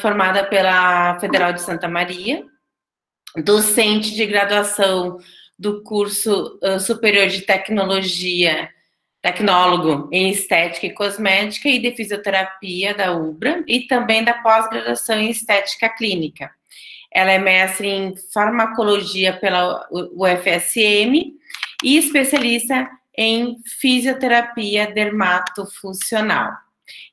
formada pela Federal de Santa Maria, docente de graduação do curso superior de tecnólogo em estética e cosmética e de fisioterapia da UBRA e também da pós-graduação em estética clínica. Ela é mestre em farmacologia pela UFSM e especialista em fisioterapia dermatofuncional.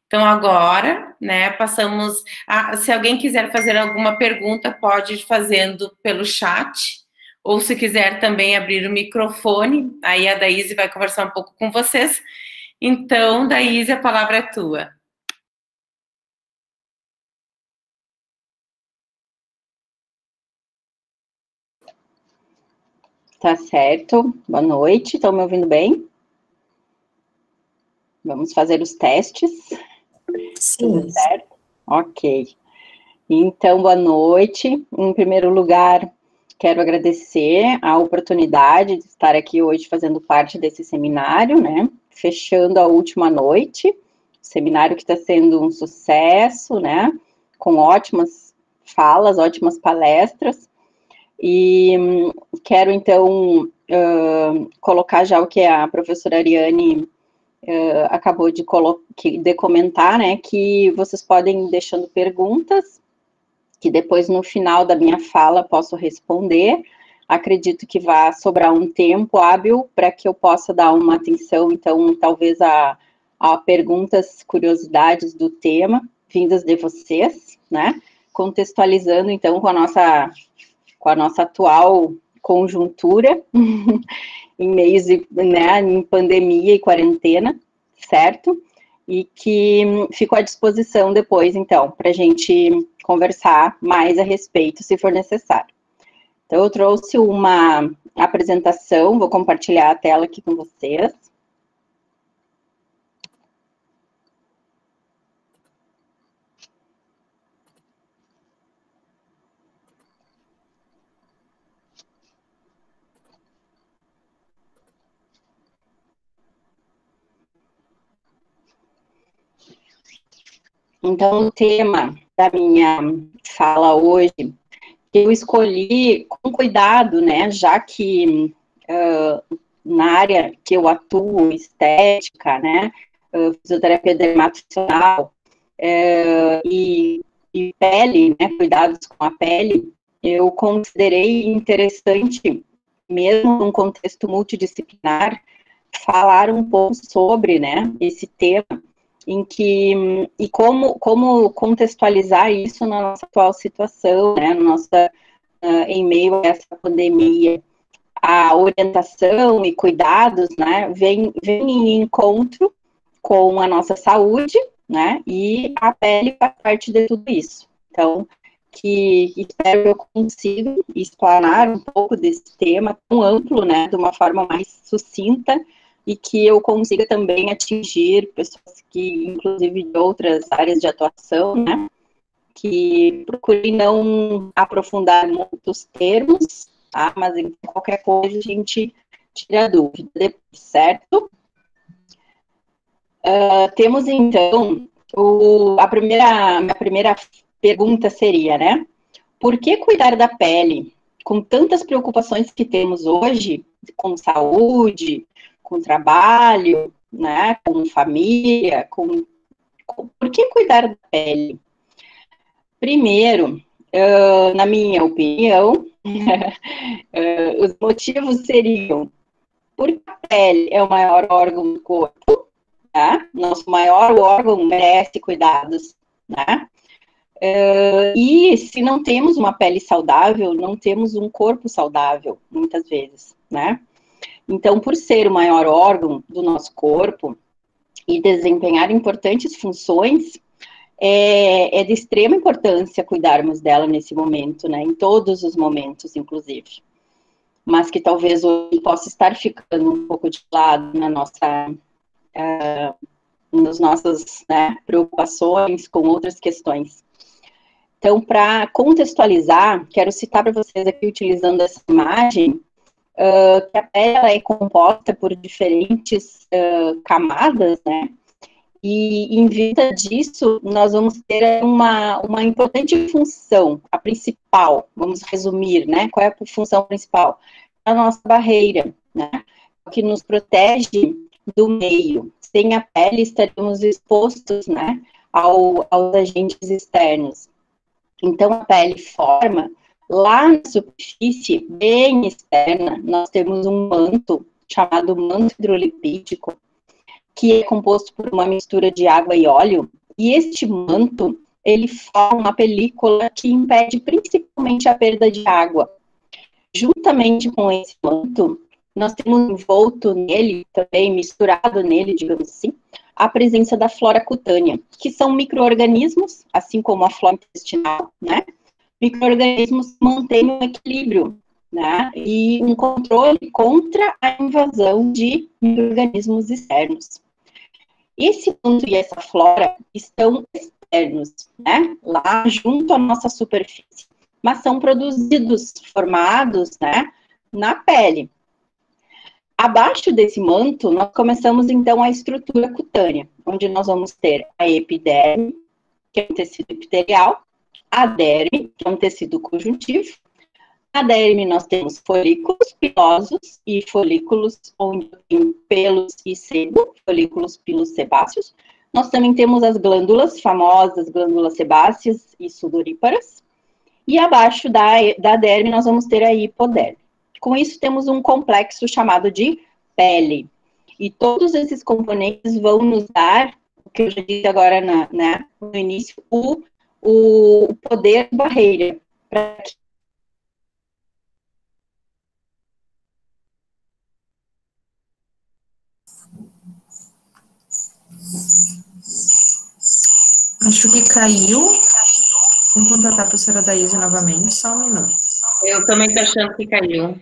Então, agora, né, passamos a... Se alguém quiser fazer alguma pergunta, pode ir fazendo pelo chat, ou se quiser também abrir o microfone, aí a Daíse vai conversar um pouco com vocês. Então, Daíse, a palavra é tua. Tá certo. Boa noite. Estão me ouvindo bem? Vamos fazer os testes. Sim. Tudo certo? Ok. Então, boa noite. Em primeiro lugar, quero agradecer a oportunidade de estar aqui hoje fazendo parte desse seminário, né? Fechando a última noite. Seminário que está sendo um sucesso, né? Com ótimas falas, ótimas palestras. E quero, então, colocar já o que a professora Ariane acabou de comentar, né, que vocês podem ir deixando perguntas, que depois, no final da minha fala, posso responder. Acredito que vai sobrar um tempo hábil para que eu possa dar uma atenção, então, talvez a perguntas, curiosidades do tema, vindas de vocês, né, contextualizando, então, com a nossa atual conjuntura, em meios de, né, em pandemia e quarentena, certo? E que fico à disposição depois, então, para a gente conversar mais a respeito, se for necessário. Então, eu trouxe uma apresentação, vou compartilhar a tela aqui com vocês. Então, o tema da minha fala hoje, eu escolhi com cuidado, né, já que na área que eu atuo, estética, né, fisioterapia dermatofuncional e pele, né, cuidados com a pele, eu considerei interessante, mesmo num contexto multidisciplinar, falar um pouco sobre, né, esse tema, e como contextualizar isso na nossa atual situação, né, em meio a essa pandemia. A orientação e cuidados, né, vem em encontro com a nossa saúde, né, e a pele faz parte de tudo isso. Então, espero que eu consiga explanar um pouco desse tema tão amplo, né, de uma forma mais sucinta, e que eu consiga também atingir pessoas que, inclusive, de outras áreas de atuação, né, que procurem não aprofundar muitos termos, tá, mas em qualquer coisa a gente tira a dúvida depois, certo? Temos, então, minha primeira pergunta seria, né, por que cuidar da pele? Com tantas preocupações que temos hoje, com saúde, com trabalho, né, com família, por que cuidar da pele? Primeiro, na minha opinião, os motivos seriam, porque a pele é o maior órgão do corpo, tá? Nosso maior órgão merece cuidados, né? E se não temos uma pele saudável, não temos um corpo saudável, muitas vezes, né? Então, por ser o maior órgão do nosso corpo e desempenhar importantes funções, é de extrema importância cuidarmos dela nesse momento, né? Em todos os momentos, inclusive. Mas que talvez hoje possa estar ficando um pouco de lado nas nossas, né, preocupações com outras questões. Então, para contextualizar, quero citar para vocês aqui, utilizando essa imagem, que a pele é composta por diferentes camadas, né? E em vista disso, nós vamos ter uma importante função, a principal, vamos resumir, né? Qual é a função principal? A nossa barreira, né? Que nos protege do meio. Sem a pele, estaríamos expostos, né? Aos agentes externos. Então, a pele forma, lá na superfície, bem externa, nós temos um manto, chamado manto hidrolipídico, que é composto por uma mistura de água e óleo, e este manto, ele forma uma película que impede principalmente a perda de água. Juntamente com esse manto, nós temos envolto nele, também misturado nele, digamos assim, a presença da flora cutânea, que são micro-organismos, assim como a flora intestinal, né? Micro-organismos mantêm um equilíbrio, né? E um controle contra a invasão de micro-organismos externos. Esse manto e essa flora estão externos, né? Lá junto à nossa superfície, mas são produzidos, formados, né? Na pele. Abaixo desse manto, nós começamos, então, a estrutura cutânea, onde nós vamos ter a epiderme, que é um tecido epitelial, a derme, que é um tecido conjuntivo. Na derme, nós temos folículos pilosos e folículos onde tem pelos e sebo, folículos pilosebáceos. Nós também temos as glândulas, famosas glândulas sebáceas e sudoríparas. E abaixo da derme, nós vamos ter a hipoderme. Com isso, temos um complexo chamado de pele. E todos esses componentes vão nos dar, o que eu já disse agora no início, o poder barreira, para que acho que caiu. Vamos contatar a professora Daíse novamente, só um minuto. Eu também estou achando que caiu.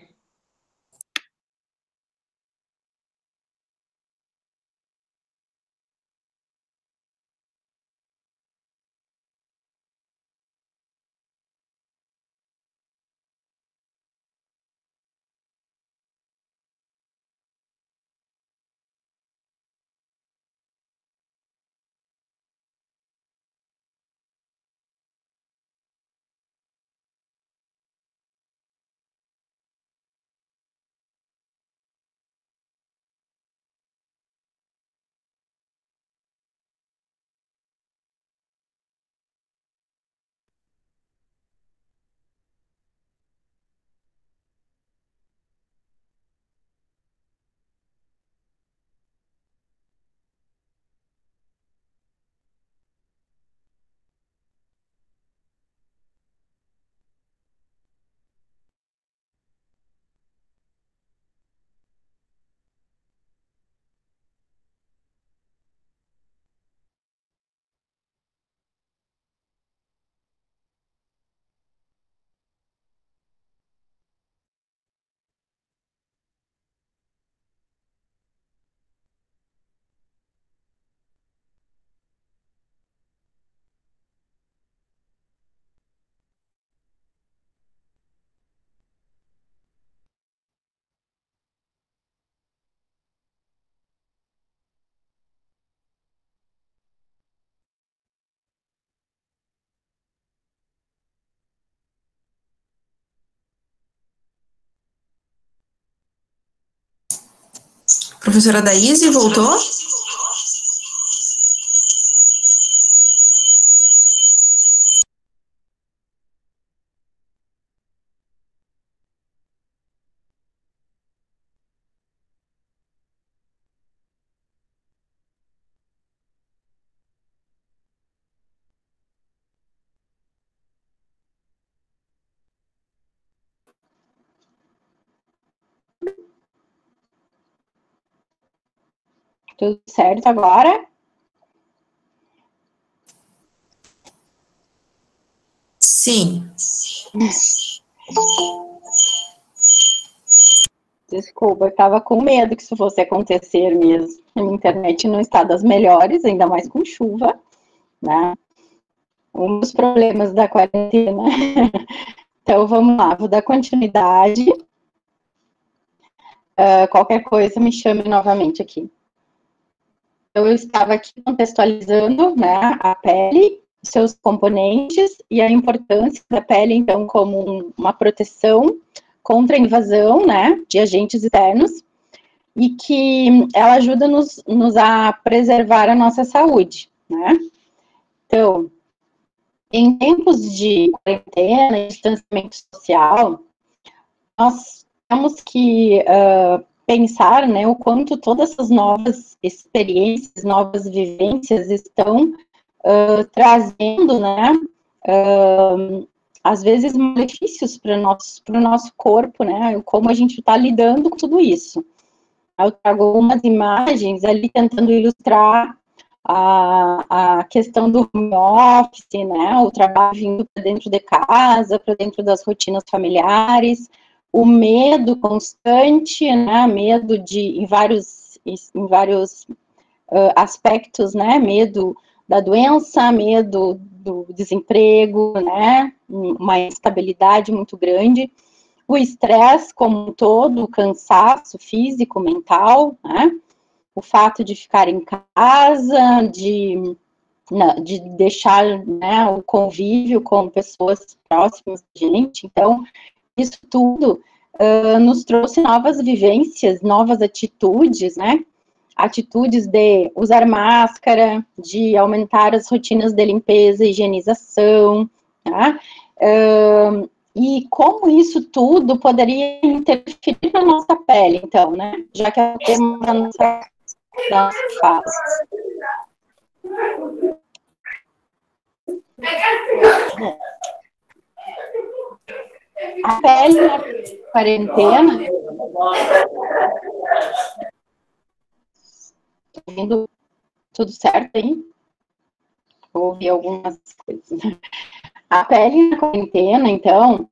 Professora Daíse, voltou? Tudo certo agora? Sim. Desculpa, eu estava com medo que isso fosse acontecer mesmo. A minha internet não está das melhores, ainda mais com chuva, né? Um dos problemas da quarentena. Então, vamos lá, vou dar continuidade. Qualquer coisa, me chame novamente aqui. Então, eu estava aqui contextualizando, né, a pele, seus componentes e a importância da pele, então, como uma proteção contra a invasão, né, de agentes externos, e que ela ajuda-nos a preservar a nossa saúde, né? Então, em tempos de quarentena e distanciamento social, nós temos que pensar, né, o quanto todas essas novas experiências, novas vivências estão trazendo, né, às vezes malefícios para o nosso corpo, né, como a gente está lidando com tudo isso. Eu trago algumas imagens ali tentando ilustrar a questão do home office, né, o trabalho vindo para dentro de casa, para dentro das rotinas familiares, o medo constante, né, medo em vários aspectos, né, medo da doença, medo do desemprego, né, uma instabilidade muito grande, o estresse como um todo, o cansaço físico, mental, né, o fato de ficar em casa, de deixar, né, o convívio com pessoas próximas da gente. Então, isso tudo nos trouxe novas vivências, novas atitudes, né, atitudes de usar máscara, de aumentar as rotinas de limpeza e higienização, tá? E como isso tudo poderia interferir na nossa pele, então, né? Já que é o tema da nossa fala. A pele na quarentena. Tô ouvindo tudo certo aí? Ouvi algumas coisas. A pele na quarentena, então,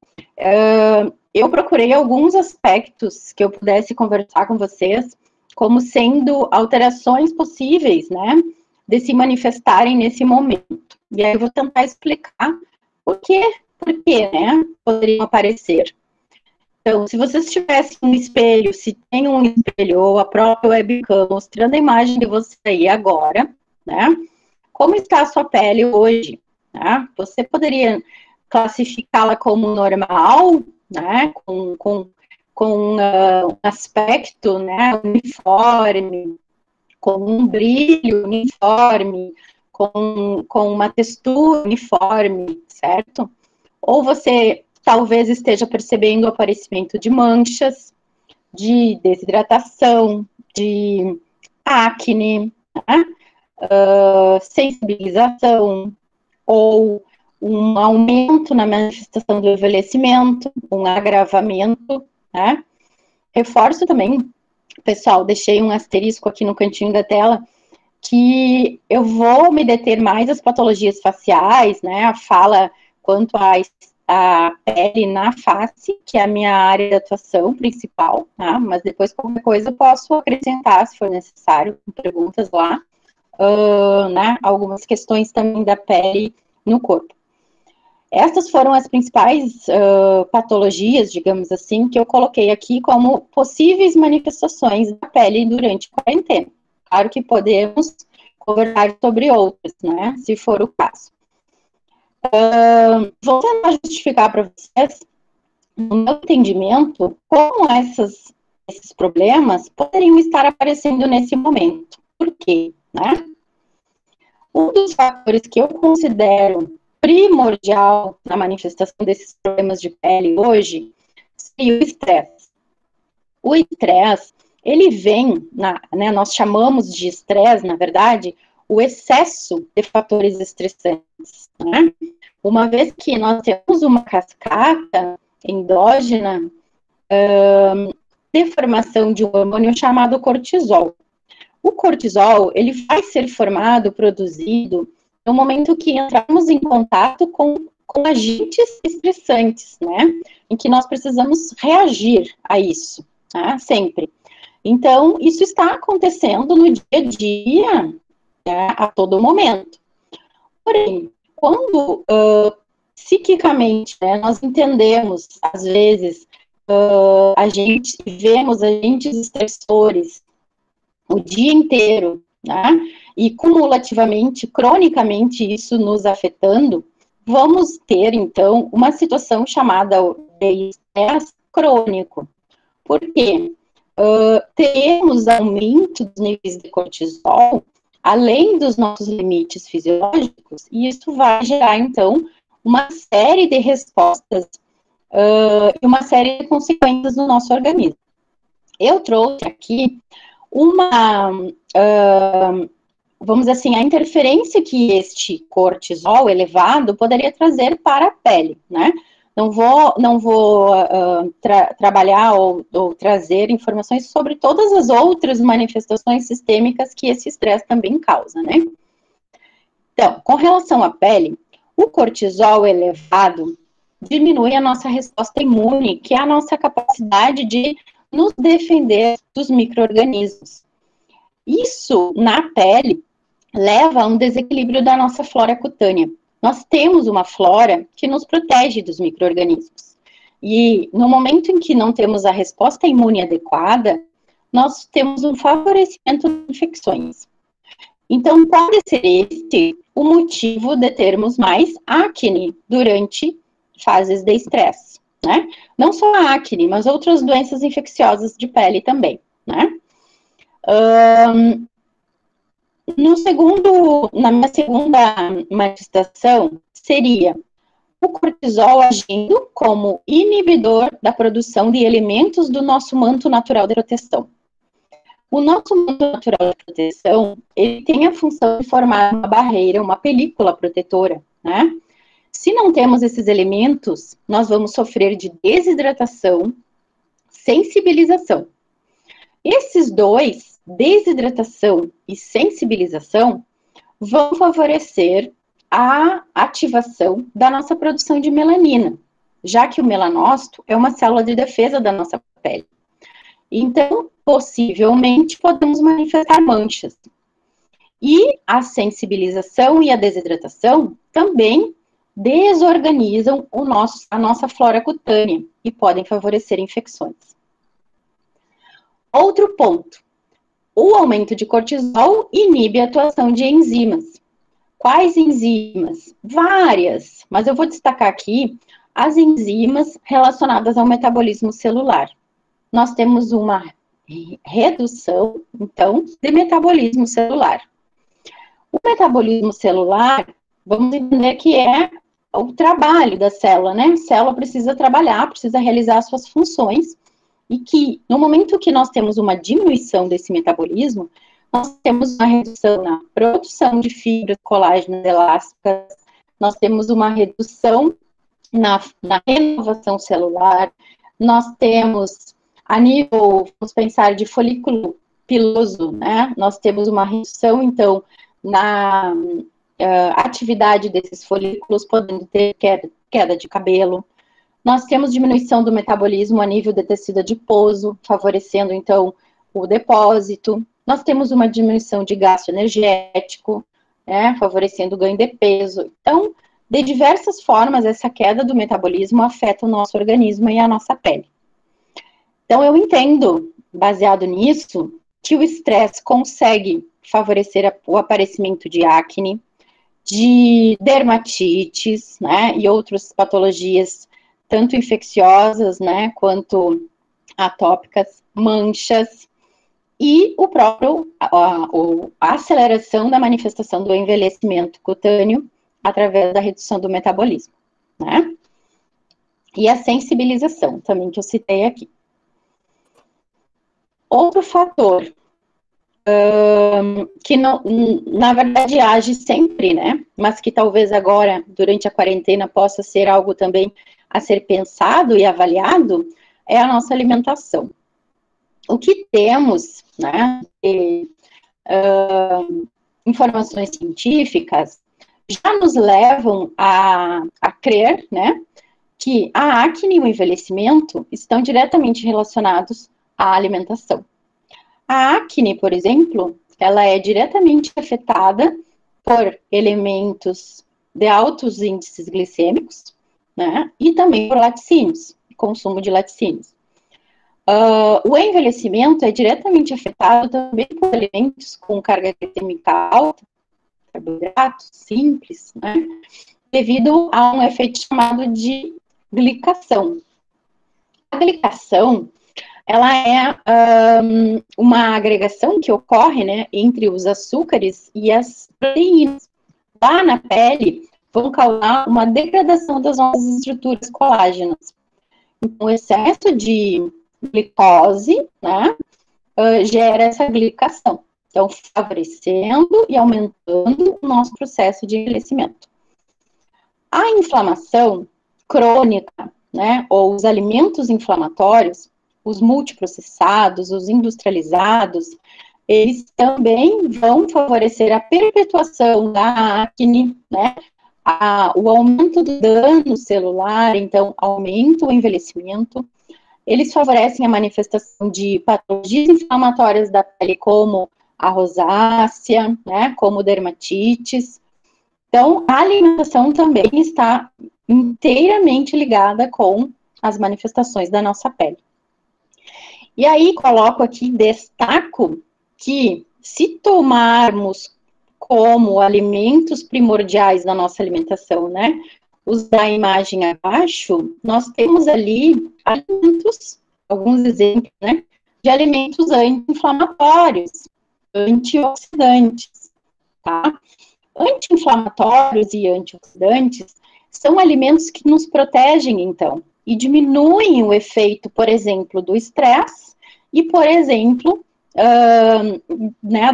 eu procurei alguns aspectos que eu pudesse conversar com vocês, como sendo alterações possíveis, né, de se manifestarem nesse momento. E aí eu vou tentar explicar por quê, né, poderiam aparecer. Então, se vocês tivessem um espelho, se tem um espelho ou a própria webcam mostrando a imagem de você aí agora, né, como está a sua pele hoje? Né? Você poderia classificá-la como normal, né? Com um aspecto, né, uniforme, com um brilho uniforme, com uma textura uniforme, certo? Ou você talvez esteja percebendo o aparecimento de manchas, de desidratação, de acne, né? Sensibilização, ou um aumento na manifestação do envelhecimento, um agravamento, né? Reforço também, pessoal, deixei um asterisco aqui no cantinho da tela, que eu vou me deter mais às patologias faciais, né? A fala quanto à pele na face, que é a minha área de atuação principal, tá? Mas depois qualquer coisa eu posso acrescentar, se for necessário, com perguntas lá. Né, algumas questões também da pele no corpo. Essas foram as principais patologias, digamos assim, que eu coloquei aqui como possíveis manifestações da pele durante a quarentena. Claro que podemos conversar sobre outras, né, se for o caso. Vou tentar justificar para vocês, no meu entendimento, como esses problemas poderiam estar aparecendo nesse momento. Por quê? Né? Um dos fatores que eu considero primordial na manifestação desses problemas de pele hoje seria o estresse. O estresse, ele vem, né, nós chamamos de estresse, na verdade, o excesso de fatores estressantes, né? Uma vez que nós temos uma cascata endógena de formação de um hormônio chamado cortisol. O cortisol, ele vai ser formado, produzido, no momento que entramos em contato com agentes estressantes, né? Em que nós precisamos reagir a isso, tá? Sempre. Então, isso está acontecendo no dia a dia, né, a todo momento. Porém, quando psiquicamente, né, nós entendemos, às vezes, vemos agentes estressores o dia inteiro, né? E cumulativamente, cronicamente, isso nos afetando, vamos ter, então, uma situação chamada de estresse crônico. Por quê? Teremos aumento dos níveis de cortisol, além dos nossos limites fisiológicos, e isso vai gerar, então, uma série de respostas e uma série de consequências no nosso organismo. Eu trouxe aqui uma, vamos dizer assim, a interferência que este cortisol elevado poderia trazer para a pele, né? Não vou trabalhar ou trazer informações sobre todas as outras manifestações sistêmicas que esse estresse também causa, né? Então, com relação à pele, o cortisol elevado diminui a nossa resposta imune, que é a nossa capacidade de nos defender dos micro-organismos. Isso, na pele, leva a um desequilíbrio da nossa flora cutânea. Nós temos uma flora que nos protege dos micro-organismos. E no momento em que não temos a resposta imune adequada, nós temos um favorecimento de infecções. Então, pode ser este o motivo de termos mais acne durante fases de estresse, né? Não só a acne, mas outras doenças infecciosas de pele também, né? Na minha segunda manifestação, seria o cortisol agindo como inibidor da produção de elementos do nosso manto natural de proteção. O nosso manto natural de proteção, ele tem a função de formar uma barreira, uma película protetora, né? Se não temos esses elementos, nós vamos sofrer de desidratação, sensibilização. Esses dois, desidratação e sensibilização, vão favorecer a ativação da nossa produção de melanina, já que o melanócito é uma célula de defesa da nossa pele. Então, possivelmente, podemos manifestar manchas. E a sensibilização e a desidratação também desorganizam a nossa flora cutânea e podem favorecer infecções. Outro ponto, o aumento de cortisol inibe a atuação de enzimas. Quais enzimas? Várias, mas eu vou destacar aqui as enzimas relacionadas ao metabolismo celular. Nós temos uma redução, então, de metabolismo celular. O metabolismo celular, vamos entender que é o trabalho da célula, né? A célula precisa trabalhar, precisa realizar suas funções, e que no momento que nós temos uma diminuição desse metabolismo, nós temos uma redução na produção de fibras, colágenos, elásticas, nós temos uma redução na renovação celular, nós temos, a nível, vamos pensar, de folículo piloso, né? Nós temos uma redução, então, na atividade desses folículos, podendo ter queda de cabelo. Nós temos diminuição do metabolismo a nível de tecido adiposo, favorecendo, então, o depósito. Nós temos uma diminuição de gasto energético, né, favorecendo o ganho de peso. Então, de diversas formas, essa queda do metabolismo afeta o nosso organismo e a nossa pele. Então, eu entendo, baseado nisso, que o estresse consegue favorecer o aparecimento de acne, de dermatites, né, e outras patologias, tanto infecciosas, né, quanto atópicas, manchas, e o próprio, a aceleração da manifestação do envelhecimento cutâneo através da redução do metabolismo, né? E a sensibilização, também que eu citei aqui. Outro fator que na verdade age sempre, né? Mas que talvez agora, durante a quarentena, possa ser algo também a ser pensado e avaliado, é a nossa alimentação. O que temos, né, de informações científicas já nos levam a crer, né, que a acne e o envelhecimento estão diretamente relacionados à alimentação. A acne, por exemplo, ela é diretamente afetada por elementos de altos índices glicêmicos, né, e também por laticínios, consumo de laticínios. O envelhecimento é diretamente afetado também por alimentos com carga glicêmica alta, carboidratos simples, né? Devido a um efeito chamado de glicação. A glicação, ela é uma agregação que ocorre, né, entre os açúcares e as proteínas. Lá na pele, vão causar uma degradação das nossas estruturas colágenas. Então, o excesso de glicose, né, gera essa glicação. Então, favorecendo e aumentando o nosso processo de envelhecimento. A inflamação crônica, né, ou os alimentos inflamatórios, os multiprocessados, os industrializados, eles também vão favorecer a perpetuação da acne, né, o aumento do dano celular, então aumenta o envelhecimento. Eles favorecem a manifestação de patologias inflamatórias da pele, como a rosácea, né, como dermatites. Então, a alimentação também está inteiramente ligada com as manifestações da nossa pele. E aí, coloco aqui, destaco que se tomarmos como alimentos primordiais da nossa alimentação, né, os da imagem abaixo, nós temos ali alimentos, alguns exemplos, né, de alimentos anti-inflamatórios, antioxidantes, tá? Anti-inflamatórios e antioxidantes são alimentos que nos protegem, então, e diminuem o efeito, por exemplo, do estresse e, por exemplo, né,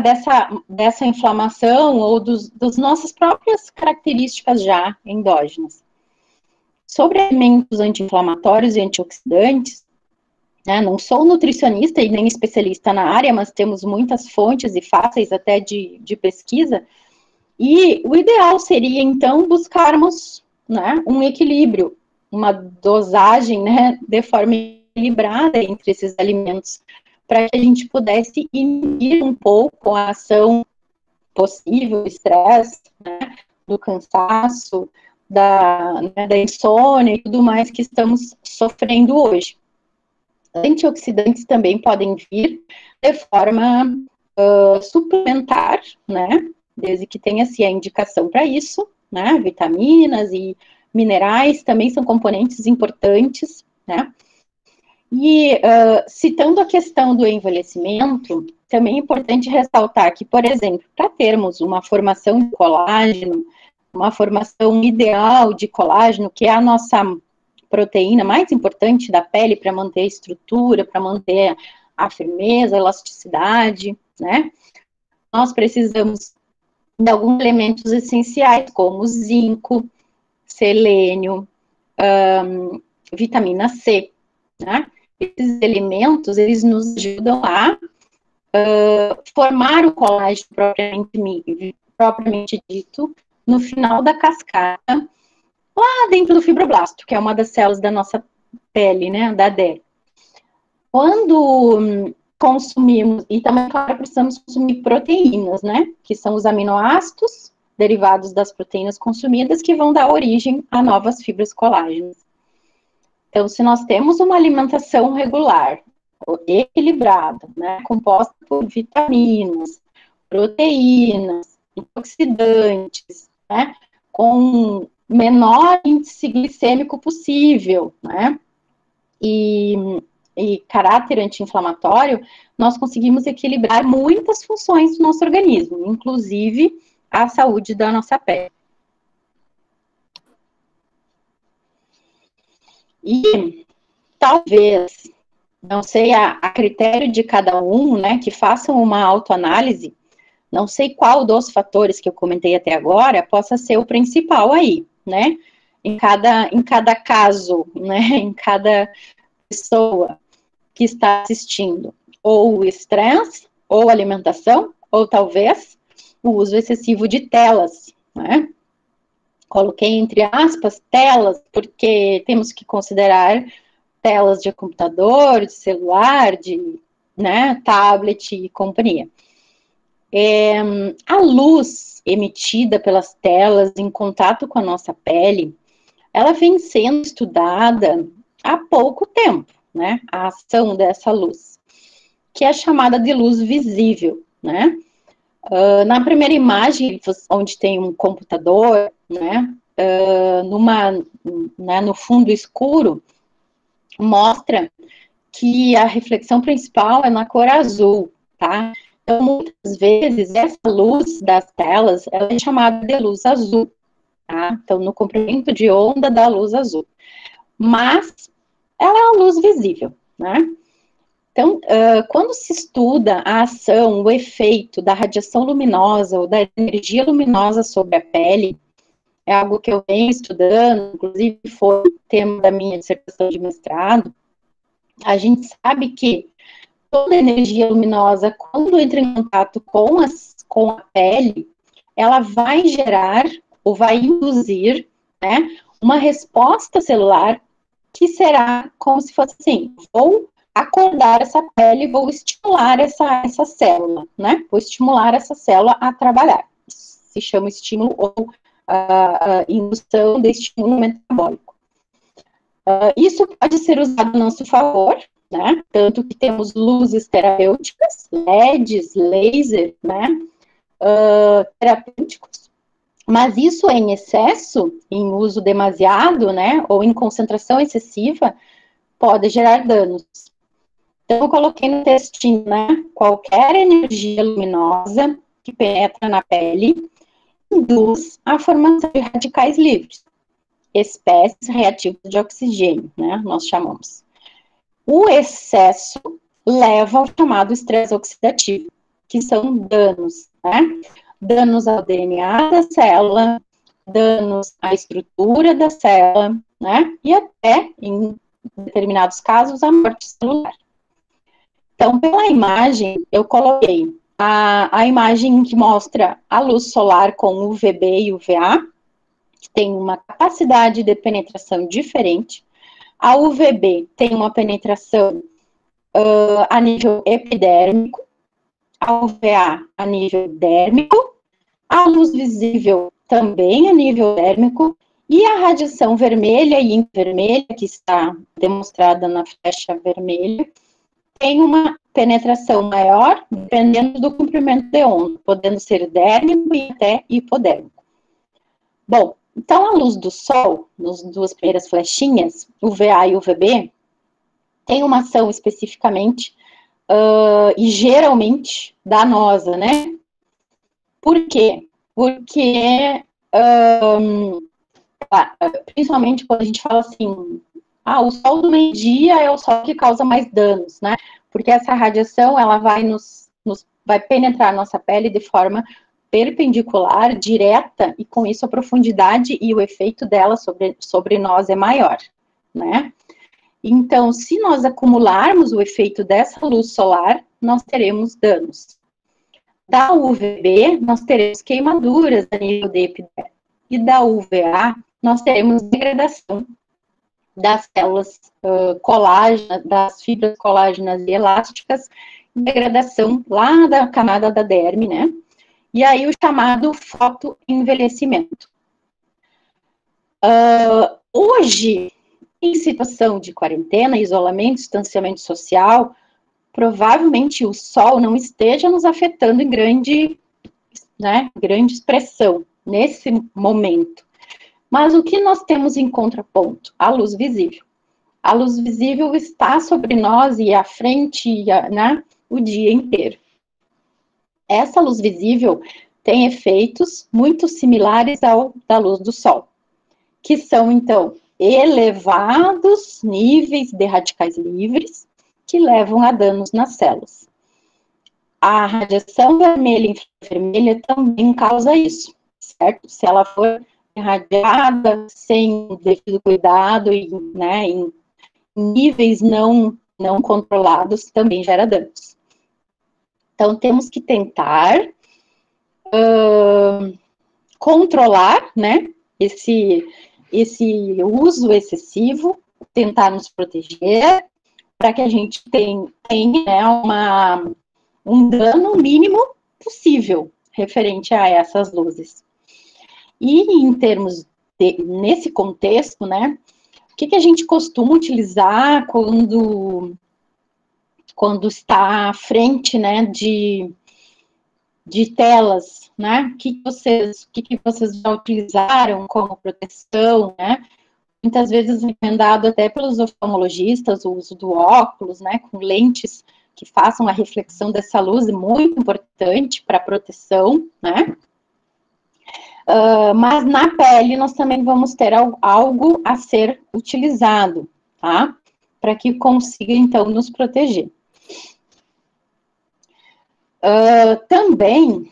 dessa inflamação ou das nossas próprias características já endógenas. Sobre alimentos anti-inflamatórios e antioxidantes, né, não sou nutricionista e nem especialista na área, mas temos muitas fontes e fáceis até de pesquisa. E o ideal seria, então, buscarmos, né, um equilíbrio, uma dosagem, né, de forma equilibrada entre esses alimentos, para que a gente pudesse inibir um pouco a ação possível do estresse, né, do cansaço, da insônia e tudo mais que estamos sofrendo hoje. Antioxidantes também podem vir de forma suplementar, né, desde que tenha-se a indicação para isso, né, vitaminas e minerais também são componentes importantes, né, e citando a questão do envelhecimento, também é importante ressaltar que, por exemplo, para termos uma formação de colágeno, uma formação ideal de colágeno, que é a nossa proteína mais importante da pele para manter a estrutura, para manter a firmeza, a elasticidade, né, nós precisamos de alguns elementos essenciais, como zinco, selênio, vitamina C, né? Esses elementos, eles nos ajudam a formar o colágeno propriamente dito no final da cascata, lá dentro do fibroblasto, que é uma das células da nossa pele, né, da derme. Quando consumimos, e também, claro, precisamos consumir proteínas, né, que são os aminoácidos derivados das proteínas consumidas que vão dar origem a novas fibras colágenas. Então, se nós temos uma alimentação regular, equilibrada, né, composta por vitaminas, proteínas, antioxidantes, né, com menor índice glicêmico possível, né, e caráter anti-inflamatório, nós conseguimos equilibrar muitas funções do nosso organismo, inclusive a saúde da nossa pele. E talvez, não sei a critério de cada um, né, que façam uma autoanálise, não sei qual dos fatores que eu comentei até agora possa ser o principal aí, né, em cada caso, né, em cada pessoa que está assistindo, ou o estresse, ou alimentação, ou talvez o uso excessivo de telas, né? Coloquei entre aspas telas, porque temos que considerar telas de computador, de celular, de, né, tablet e companhia. A luz emitida pelas telas em contato com a nossa pele, ela vem sendo estudada há pouco tempo, né, a ação dessa luz, que é chamada de luz visível, né? Na primeira imagem, onde tem um computador, né, no fundo escuro, mostra que a reflexão principal é na cor azul, tá? Então, muitas vezes, essa luz das telas, ela é chamada de luz azul, tá? Então, no comprimento de onda da luz azul. Mas, ela é uma luz visível, né? Então, quando se estuda a ação, o efeito da radiação luminosa ou da energia luminosa sobre a pele, é algo que eu venho estudando, inclusive foi tema da minha dissertação de mestrado, a gente sabe que toda energia luminosa, quando entra em contato com a pele, ela vai gerar ou vai induzir, né, uma resposta celular que será como se fosse assim, vou acordar essa pele, vou estimular essa célula, né, vou estimular essa célula a trabalhar. Isso se chama estímulo ou indução de estímulo metabólico. Isso pode ser usado a nosso favor, né? Tanto que temos luzes terapêuticas, LEDs, laser, né? Terapêuticos. Mas isso em excesso, em uso demasiado, né? Ou em concentração excessiva, pode gerar danos. Então, eu coloquei no textinho, né? Qualquer energia luminosa que penetra na pele induz a formação de radicais livres, espécies reativas de oxigênio, né? Nós chamamos. O excesso leva ao chamado estresse oxidativo, que são danos, né? Danos ao DNA da célula, danos à estrutura da célula, né? E até, em determinados casos, a morte celular. Então, pela imagem, eu coloquei a imagem que mostra a luz solar com UVB e UVA, que tem uma capacidade de penetração diferente. A UVB tem uma penetração a nível epidérmico, a UVA a nível dérmico, a luz visível também a nível dérmico, e a radiação vermelha e infravermelha, que está demonstrada na flecha vermelha, tem uma penetração maior, dependendo do comprimento de onda, podendo ser dérmico e até hipodérmico. Bom, então a luz do Sol, nas duas primeiras flechinhas, UVA e UVB, tem uma ação especificamente e geralmente danosa, né? Por quê? Porque, principalmente quando a gente fala assim, o sol do meio-dia é o sol que causa mais danos, né? Porque essa radiação, ela vai vai penetrar a nossa pele de forma perpendicular, direta, e com isso a profundidade e o efeito dela sobre nós é maior, né? Então, se nós acumularmos o efeito dessa luz solar, nós teremos danos. Da UVB, nós teremos queimaduras a nível de epiderme. E da UVA, nós teremos degradação das células colágenas, das fibras colágenas e elásticas, degradação lá da camada da derme, né? E aí o chamado fotoenvelhecimento. Hoje, em situação de quarentena, isolamento, distanciamento social, provavelmente o sol não esteja nos afetando em grande expressão nesse momento. Mas o que nós temos em contraponto? A luz visível. A luz visível está sobre nós e à frente, né, o dia inteiro. Essa luz visível tem efeitos muito similares ao da luz do sol, que são, então, elevados níveis de radicais livres que levam a danos nas células. A radiação vermelha e infravermelha também causa isso, certo? Se ela for irradiada sem devido cuidado e, né, em níveis não controlados, também gera danos. Então, temos que tentar controlar, né, esse uso excessivo, tentar nos proteger, para que a gente tenha né, um dano mínimo possível referente a essas luzes. E em termos nesse contexto, né, que a gente costuma utilizar quando está à frente, né, de telas, né? O que vocês já utilizaram como proteção, né? Muitas vezes recomendado até pelos oftalmologistas o uso do óculos, né, com lentes que façam a reflexão dessa luz, é muito importante para a proteção, né? Mas na pele nós também vamos ter algo a ser utilizado, tá? Para que consiga, então, nos proteger. Também,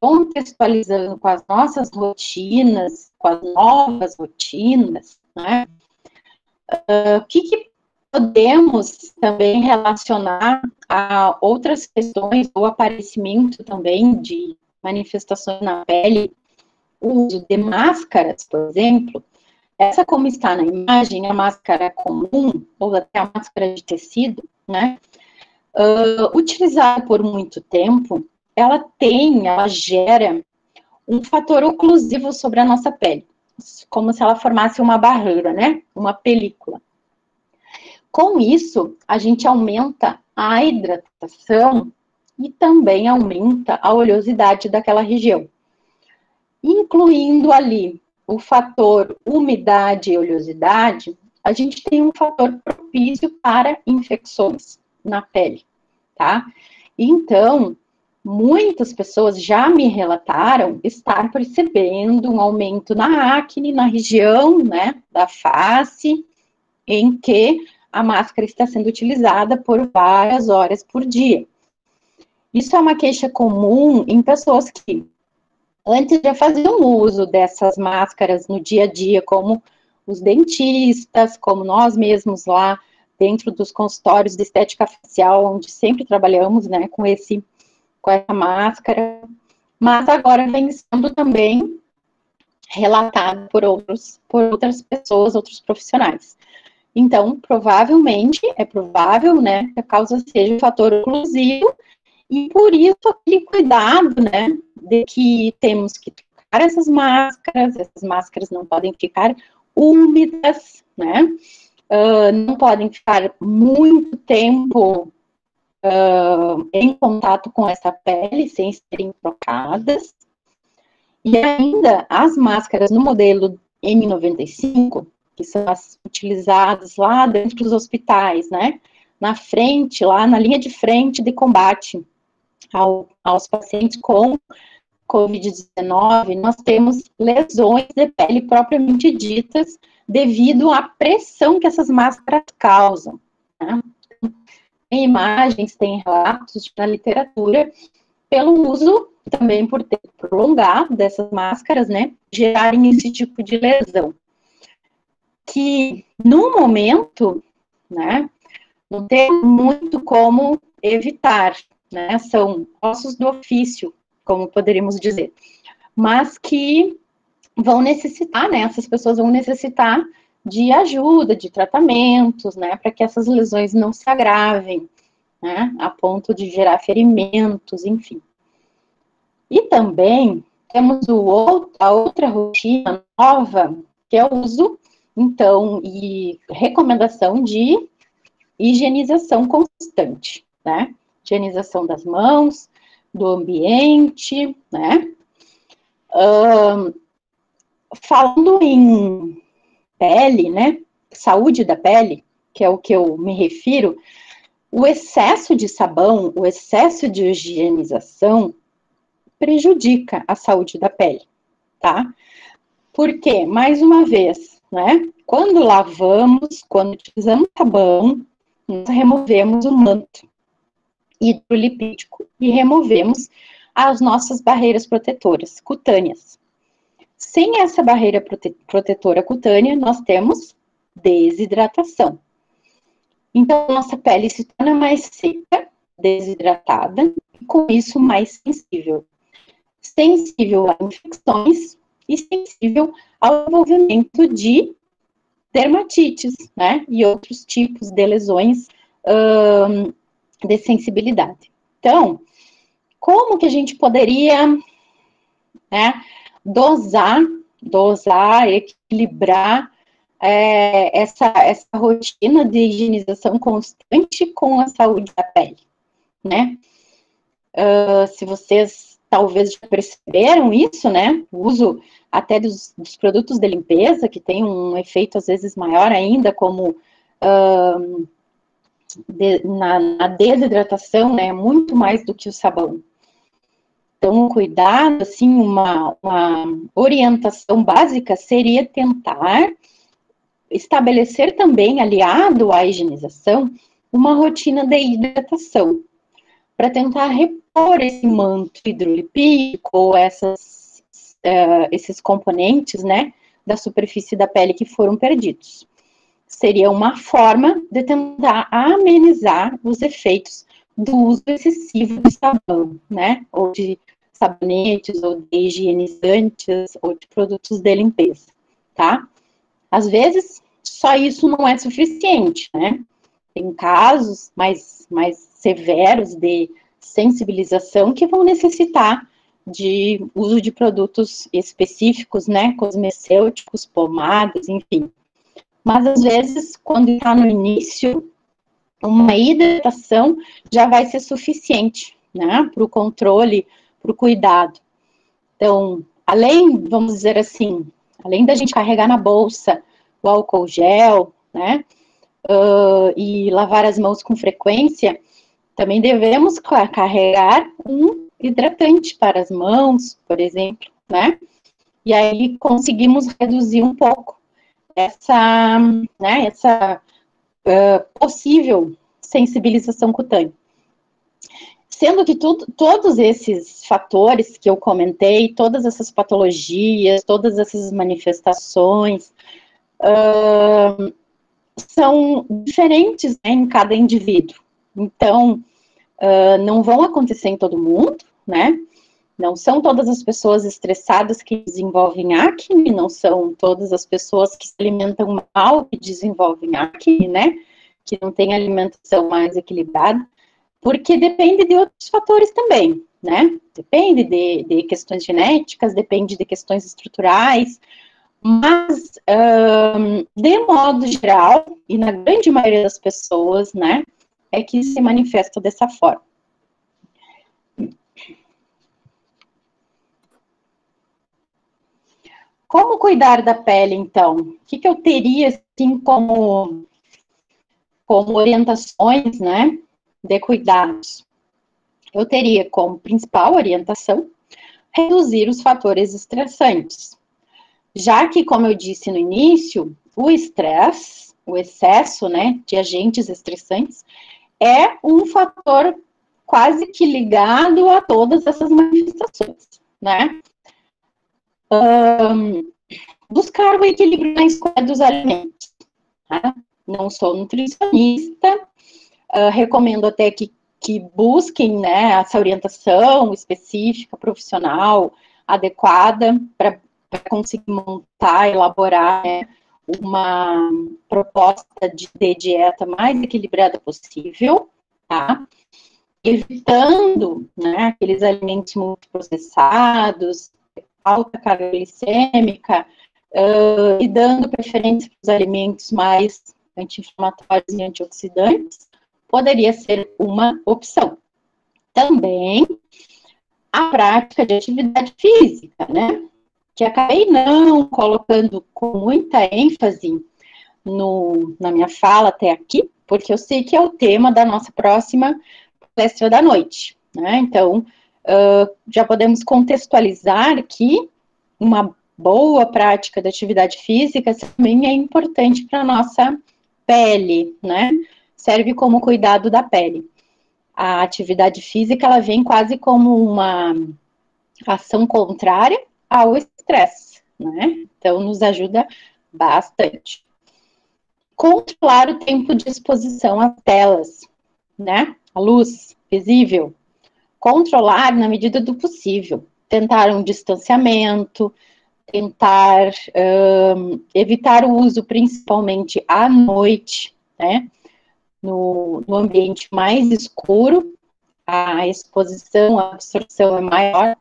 contextualizando com as nossas rotinas, com as novas rotinas, né? O que podemos também relacionar a outras questões, o aparecimento também de manifestações na pele, o uso de máscaras, por exemplo. Essa, como está na imagem, a máscara comum, ou até a máscara de tecido, né? Utilizada por muito tempo, ela gera um fator oclusivo sobre a nossa pele, como se ela formasse uma barreira, né? Uma película. Com isso, a gente aumenta a hidratação e também aumenta a oleosidade daquela região. Incluindo ali o fator umidade e oleosidade, a gente tem um fator propício para infecções na pele, tá? Então, muitas pessoas já me relataram estar percebendo um aumento na acne, na região, né, da face, em que a máscara está sendo utilizada por várias horas por dia. Isso é uma queixa comum em pessoas que antes já faziam uso dessas máscaras no dia a dia, como os dentistas, como nós mesmos lá dentro dos consultórios de estética facial, onde sempre trabalhamos, né, com essa máscara, mas agora vem sendo também relatado por outras pessoas, outros profissionais. Então, é provável, né, que a causa seja um fator oclusivo, e por isso aquele cuidado, né, de que temos que trocar essas máscaras não podem ficar úmidas, né, não podem ficar muito tempo em contato com essa pele, sem serem trocadas. E ainda, as máscaras no modelo N95, que são as utilizadas lá dentro dos hospitais, né, na frente, lá na linha de frente de combate aos pacientes com Covid-19, nós temos lesões de pele propriamente ditas devido à pressão que essas máscaras causam, né? Tem imagens, tem relatos na literatura pelo uso, também por tempo prolongado dessas máscaras, né, gerarem esse tipo de lesão. Que, no momento, né, não tem muito como evitar, né, são ossos do ofício, como poderíamos dizer, mas que vão necessitar, né, essas pessoas vão necessitar de ajuda, de tratamentos, né, para que essas lesões não se agravem, né, a ponto de gerar ferimentos, enfim. E também temos a outra rotina nova, que é o uso, então, e recomendação de higienização constante, né? Higienização das mãos, do ambiente, né? Falando em pele, né? Saúde da pele, que é o que eu me refiro, o excesso de sabão, o excesso de higienização prejudica a saúde da pele, tá? Porque, mais uma vez, né? Quando lavamos, quando utilizamos sabão, nós removemos o manto hidrolipídico e removemos as nossas barreiras protetoras cutâneas. Sem essa barreira protetora cutânea, nós temos desidratação. Então, nossa pele se torna mais seca, desidratada, e com isso mais sensível. Sensível a infecções e sensível ao desenvolvimento de dermatites, né, e outros tipos de lesões de sensibilidade. Então, como que a gente poderia, né, dosar, equilibrar essa rotina de higienização constante com a saúde da pele, né? Se vocês talvez já perceberam isso, né? O uso até dos produtos de limpeza, que tem um efeito às vezes maior ainda, como na desidratação, né? Muito mais do que o sabão. Então, um cuidado, assim, uma orientação básica seria tentar estabelecer também, aliado à higienização, uma rotina de hidratação, para tentar repor esse manto hidrolipídico ou esses componentes, né, da superfície da pele que foram perdidos. Seria uma forma de tentar amenizar os efeitos do uso excessivo de sabão, né, ou de sabonetes, ou de higienizantes, ou de produtos de limpeza, tá? Às vezes, só isso não é suficiente, né? Tem casos mais severos de sensibilização que vão necessitar de uso de produtos específicos, né? Cosmecêuticos, pomadas, enfim. Mas, às vezes, quando está no início, uma hidratação já vai ser suficiente, né? Para o controle, para o cuidado. Então, além, vamos dizer assim, além da gente carregar na bolsa o álcool gel, né, e lavar as mãos com frequência, também devemos carregar um hidratante para as mãos, por exemplo, né, e aí conseguimos reduzir um pouco essa possível sensibilização cutânea. Sendo que todos esses fatores que eu comentei, todas essas patologias, todas essas manifestações, são diferentes, né, em cada indivíduo. Então, não vão acontecer em todo mundo, né? Não são todas as pessoas estressadas que desenvolvem acne, não são todas as pessoas que se alimentam mal que desenvolvem acne, né? Que não têm alimentação mais equilibrada. Porque depende de outros fatores também, né? Depende de questões genéticas, depende de questões estruturais, mas, de modo geral, e na grande maioria das pessoas, né, é que se manifesta dessa forma. Como cuidar da pele, então? O que eu teria, assim, como orientações, né, de cuidados? Eu teria como principal orientação reduzir os fatores estressantes. Já que, como eu disse no início, o estresse, o excesso, né, de agentes estressantes, é um fator quase que ligado a todas essas manifestações, né? Buscar o equilíbrio na escolha dos alimentos. Tá? Não sou nutricionista, recomendo até que busquem, né, essa orientação específica, profissional, adequada, para conseguir montar, elaborar, né, uma proposta de dieta mais equilibrada possível, tá? Evitando, né, aqueles alimentos muito processados, alta carga glicêmica, e dando preferência para os alimentos mais anti-inflamatórios e antioxidantes, poderia ser uma opção. Também a prática de atividade física, né? Que acabei não colocando com muita ênfase na minha fala até aqui, porque eu sei que é o tema da nossa próxima palestra da noite, né? Então, já podemos contextualizar que uma boa prática de atividade física também é importante para a nossa pele, né? Serve como cuidado da pele. A atividade física, ela vem quase como uma ação contrária ao estresse, né? Então, nos ajuda bastante. Controlar o tempo de exposição às telas, né? A luz visível. Controlar na medida do possível. Tentar um distanciamento, tentar evitar o uso principalmente à noite, né? No ambiente mais escuro, a exposição, a absorção é maior,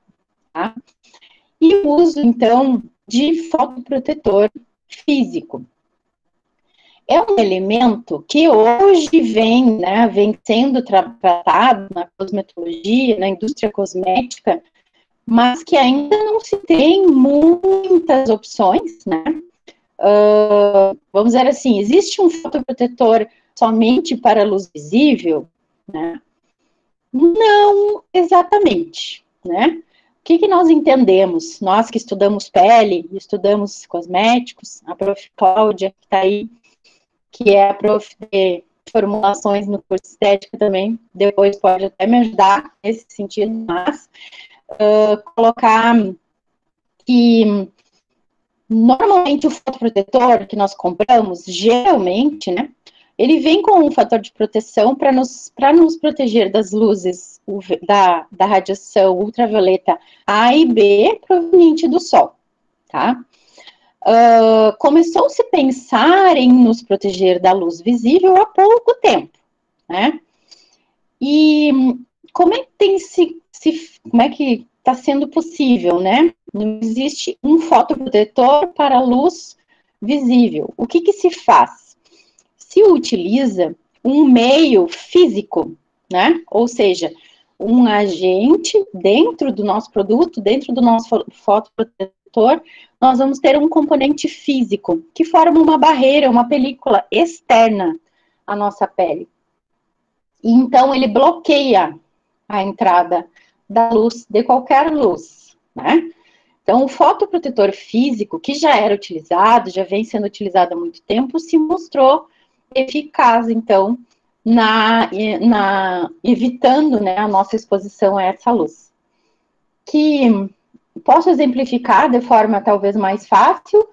tá? E o uso, então, de fotoprotetor físico. é um elemento que hoje vem, né, vem sendo tratado na cosmetologia, na indústria cosmética, mas que ainda não se tem muitas opções, né? Vamos dizer assim, existe um fotoprotetor somente para luz visível, né? Não exatamente, né? O que nós entendemos? Nós que estudamos pele, estudamos cosméticos, a prof. Cláudia, que está aí, que é a prof. de formulações no curso de estética também, depois pode até me ajudar nesse sentido, mas colocar que normalmente o fotoprotetor que nós compramos, geralmente, né, ele vem com um fator de proteção para nos proteger das luzes da radiação ultravioleta A e B proveniente do sol, tá? Começou-se a pensar em nos proteger da luz visível há pouco tempo, né? E como é que está sendo possível, né? Não existe um fotoprotetor para luz visível. O que se faz? Se utiliza um meio físico, né? Ou seja, um agente dentro do nosso produto, dentro do nosso fotoprotetor, nós vamos ter um componente físico que forma uma barreira, uma película externa à nossa pele. E então ele bloqueia a entrada da luz, de qualquer luz, né? Então, o fotoprotetor físico, que já era utilizado, já vem sendo utilizado há muito tempo, se mostrou eficaz, então, evitando, né, a nossa exposição a essa luz. Que posso exemplificar de forma talvez mais fácil,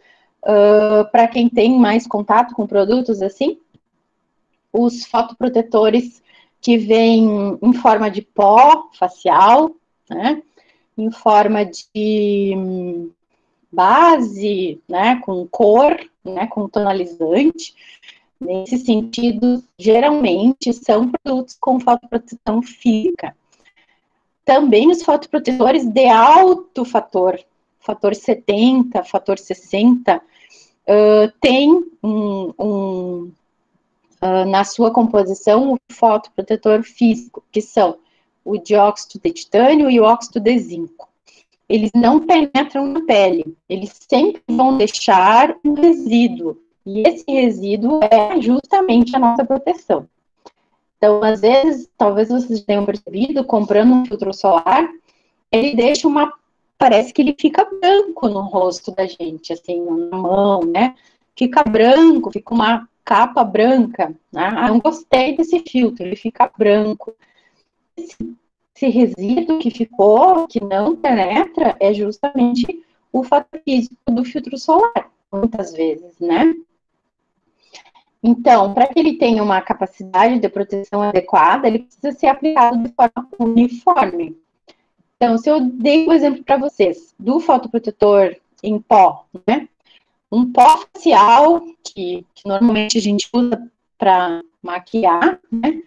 para quem tem mais contato com produtos assim, os fotoprotetores que vêm em forma de pó facial, né, em forma de base, né, com cor, né, com tonalizante. Nesse sentido, geralmente são produtos com fotoproteção física. Também os fotoprotetores de alto fator 70, fator 60, tem na sua composição o fotoprotetor físico, que são o dióxido de titânio e o óxido de zinco. Eles não penetram na pele, eles sempre vão deixar um resíduo, e esse resíduo é justamente a nossa proteção. Então, às vezes, talvez vocês tenham percebido, comprando um filtro solar, ele deixa parece que ele fica branco no rosto da gente, assim, na mão, né? Fica branco, fica uma capa branca, né? Não gostei desse filtro, ele fica branco. Esse resíduo que ficou, que não penetra, é justamente o fator físico do filtro solar, muitas vezes, né? Então, para que ele tenha uma capacidade de proteção adequada, ele precisa ser aplicado de forma uniforme. Então, se eu dei um exemplo para vocês do fotoprotetor em pó, né? Um pó facial, que normalmente a gente usa para maquiar, né?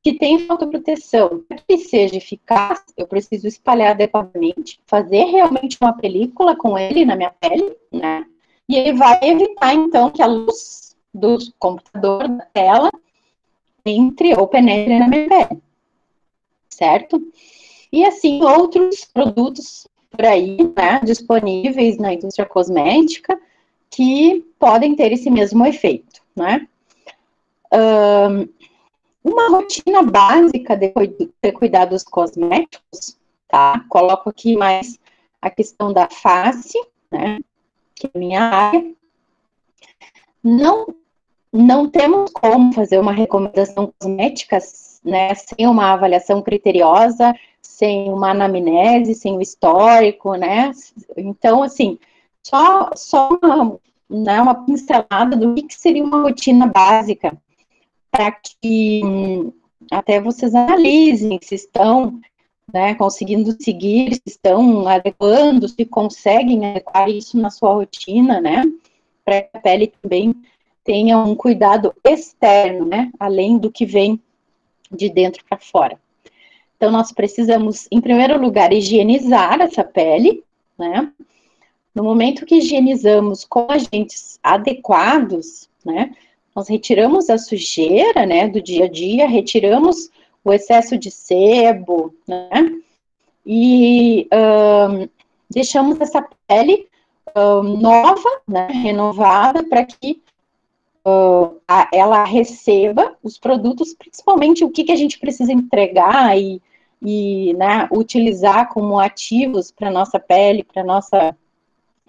Que tem fotoproteção. Para que ele seja eficaz, eu preciso espalhar adequadamente, fazer realmente uma película com ele na minha pele, né? E ele vai evitar, então, que a luz do computador, da tela, entre ou penetre na minha pele, certo? E assim, outros produtos por aí, né, disponíveis na indústria cosmética, que podem ter esse mesmo efeito, né? Uma rotina básica de cuidados cosméticos, tá? Coloco aqui mais a questão da face, né, que é a minha área. Não temos como fazer uma recomendação cosmética, né, sem uma avaliação criteriosa, sem uma anamnese, sem o histórico, né? Então, assim, só uma pincelada do que seria uma rotina básica, para que até vocês analisem se estão, né, conseguindo seguir, se estão adequando, se conseguem adequar isso na sua rotina, né? Para que a pele também tenha um cuidado externo, né, além do que vem de dentro para fora. Então, nós precisamos, em primeiro lugar, higienizar essa pele, né? No momento que higienizamos com agentes adequados, né, nós retiramos a sujeira, né, do dia a dia, retiramos o excesso de sebo, né, e deixamos essa pele nova, né, renovada, para que ela receba os produtos, principalmente o que a gente precisa entregar e né, utilizar como ativos para nossa pele, para nossa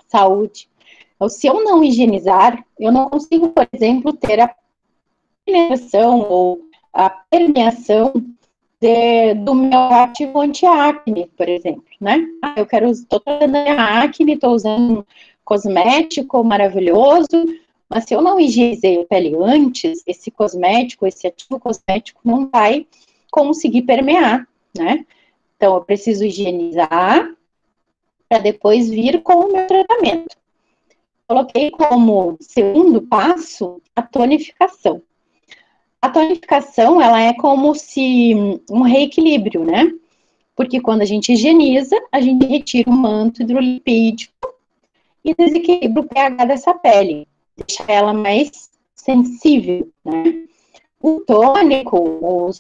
saúde. Então, se eu não higienizar, eu não consigo, por exemplo, ter a penetração ou a permeação do meu ativo anti-acne, por exemplo, né? Eu estou tratando a acne, estou usando um cosmético maravilhoso, mas se eu não higienizei a pele antes, esse cosmético, esse ativo cosmético não vai conseguir permear, né? Então, eu preciso higienizar para depois vir com o meu tratamento. Coloquei como segundo passo a tonificação. A tonificação, ela é como se um reequilíbrio, né? Porque quando a gente higieniza, a gente retira o manto hidrolipídico e desequilibra o pH dessa pele, deixa ela mais sensível, né? O tônico,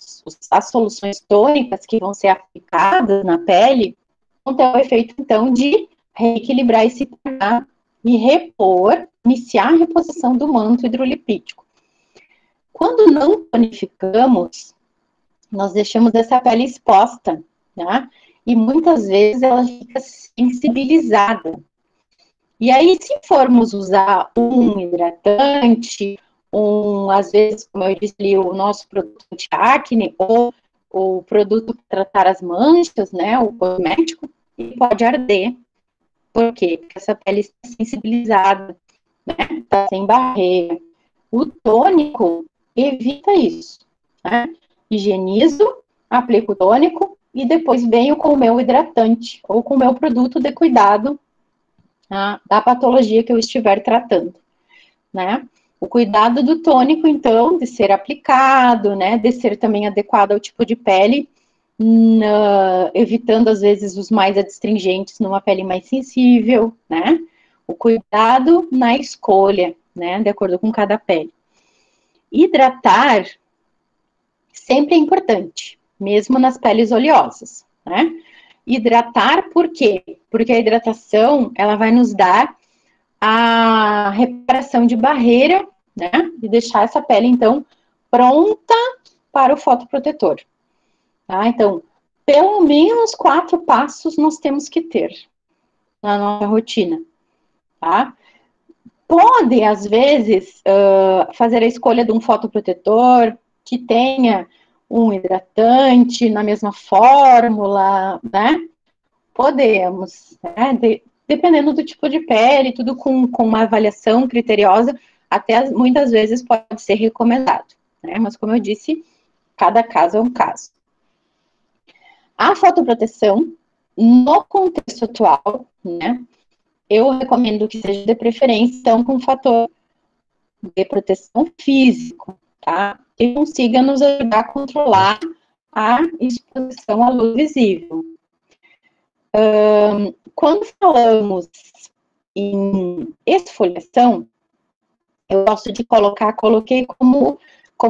as soluções tônicas que vão ser aplicadas na pele, vão ter o efeito, então, de reequilibrar esse pH e iniciar a reposição do manto hidrolipídico. Quando não tonificamos, nós deixamos essa pele exposta, né? E muitas vezes ela fica sensibilizada. E aí, se formos usar um hidratante, às vezes, como eu disse ali, o nosso produto anti-acne, ou o produto para tratar as manchas, né? O cosmético, ele pode arder. Por quê? Porque essa pele está sensibilizada, né? Está sem barreira. O tônico evita isso, né? Higienizo, aplico o tônico e depois venho com o meu hidratante ou com o meu produto de cuidado da patologia que eu estiver tratando, né? O cuidado do tônico, então, de ser aplicado, né? De ser também adequado ao tipo de pele, evitando, às vezes, os mais adstringentes numa pele mais sensível, né? O cuidado na escolha, né? De acordo com cada pele. Hidratar sempre é importante, mesmo nas peles oleosas, né? Hidratar por quê? Porque a hidratação, ela vai nos dar a reparação de barreira, né? E deixar essa pele, então, pronta para o fotoprotetor, tá? Então, pelo menos 4 passos nós temos que ter na nossa rotina, tá? Pode, às vezes, fazer a escolha de um fotoprotetor que tenha um hidratante na mesma fórmula, né? Podemos, né? Dependendo do tipo de pele, tudo com uma avaliação criteriosa, até muitas vezes pode ser recomendado, né? Mas, como eu disse, cada caso é um caso. A fotoproteção, no contexto atual, né? Eu recomendo que seja de preferência, então, com fator de proteção físico, tá? Que consiga nos ajudar a controlar a exposição à luz visível. Quando falamos em esfoliação, eu gosto de coloquei como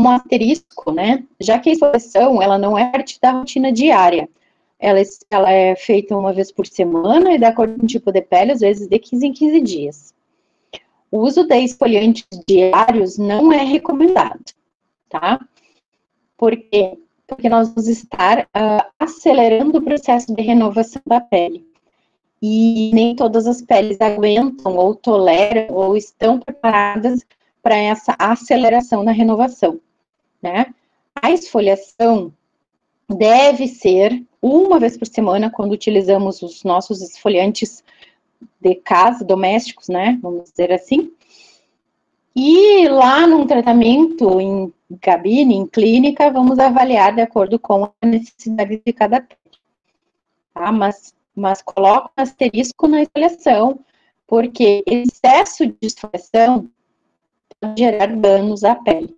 asterisco, né? Já que a esfoliação, ela não é parte da rotina diária. Ela é feita uma vez por semana e de acordo com o tipo de pele, às vezes de 15 em 15 dias. O uso de esfoliantes diários não é recomendado, tá? Por quê? Porque nós vamos estar acelerando o processo de renovação da pele. E nem todas as peles aguentam ou toleram ou estão preparadas para essa aceleração na renovação, né? A esfoliação deve ser uma vez por semana, quando utilizamos os nossos esfoliantes de casa, domésticos, né? Vamos dizer assim. E lá num tratamento em cabine, em clínica, vamos avaliar de acordo com a necessidade de cada pele. Tá? Mas coloco um asterisco na esfoliação, porque excesso de esfoliação pode gerar danos à pele.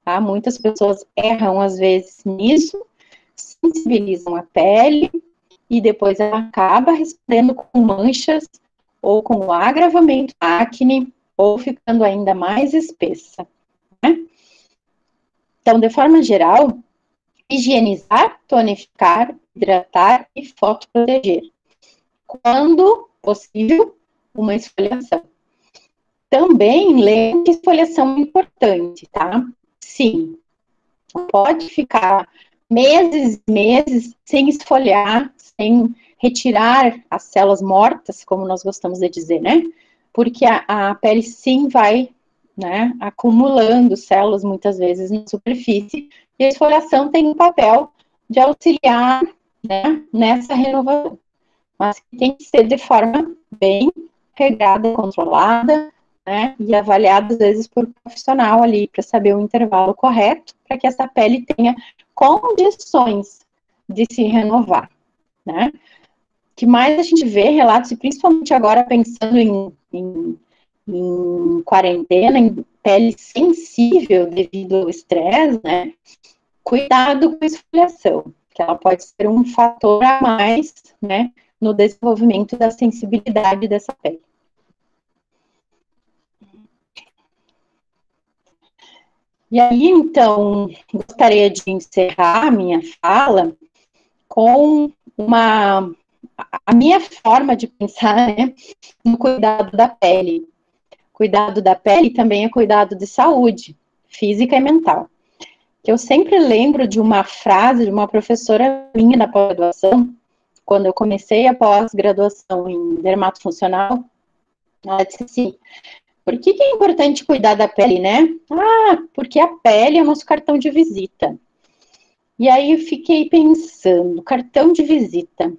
Tá? Muitas pessoas erram, às vezes, nisso, sensibilizam a pele e depois ela acaba respondendo com manchas ou com o agravamento da acne ou ficando ainda mais espessa, né? Então, de forma geral, higienizar, tonificar, hidratar e fotoproteger. Quando possível, uma esfoliação. Também lembre que esfoliação é importante, tá? Sim, pode ficar meses e meses sem esfoliar, sem retirar as células mortas, como nós gostamos de dizer, né? Porque a pele sim vai, né, acumulando células muitas vezes na superfície, e a esfoliação tem um papel de auxiliar, né, nessa renovação. Mas tem que ser de forma bem regrada, controlada, né, e avaliada às vezes por um profissional ali, para saber o intervalo correto, para que essa pele tenha condições de se renovar, né. O que mais a gente vê relatos, e principalmente agora pensando em quarentena, em pele sensível devido ao estresse, né, cuidado com a esfoliação, que ela pode ser um fator a mais, né, no desenvolvimento da sensibilidade dessa pele. E aí, então, gostaria de encerrar a minha fala com a minha forma de pensar, né, no cuidado da pele. Cuidado da pele também é cuidado de saúde, física e mental. Eu sempre lembro de uma frase de uma professora minha na pós-graduação, quando eu comecei a pós-graduação em dermatofuncional, ela disse assim: por que é importante cuidar da pele, né? Ah, porque a pele é o nosso cartão de visita. E aí eu fiquei pensando, cartão de visita.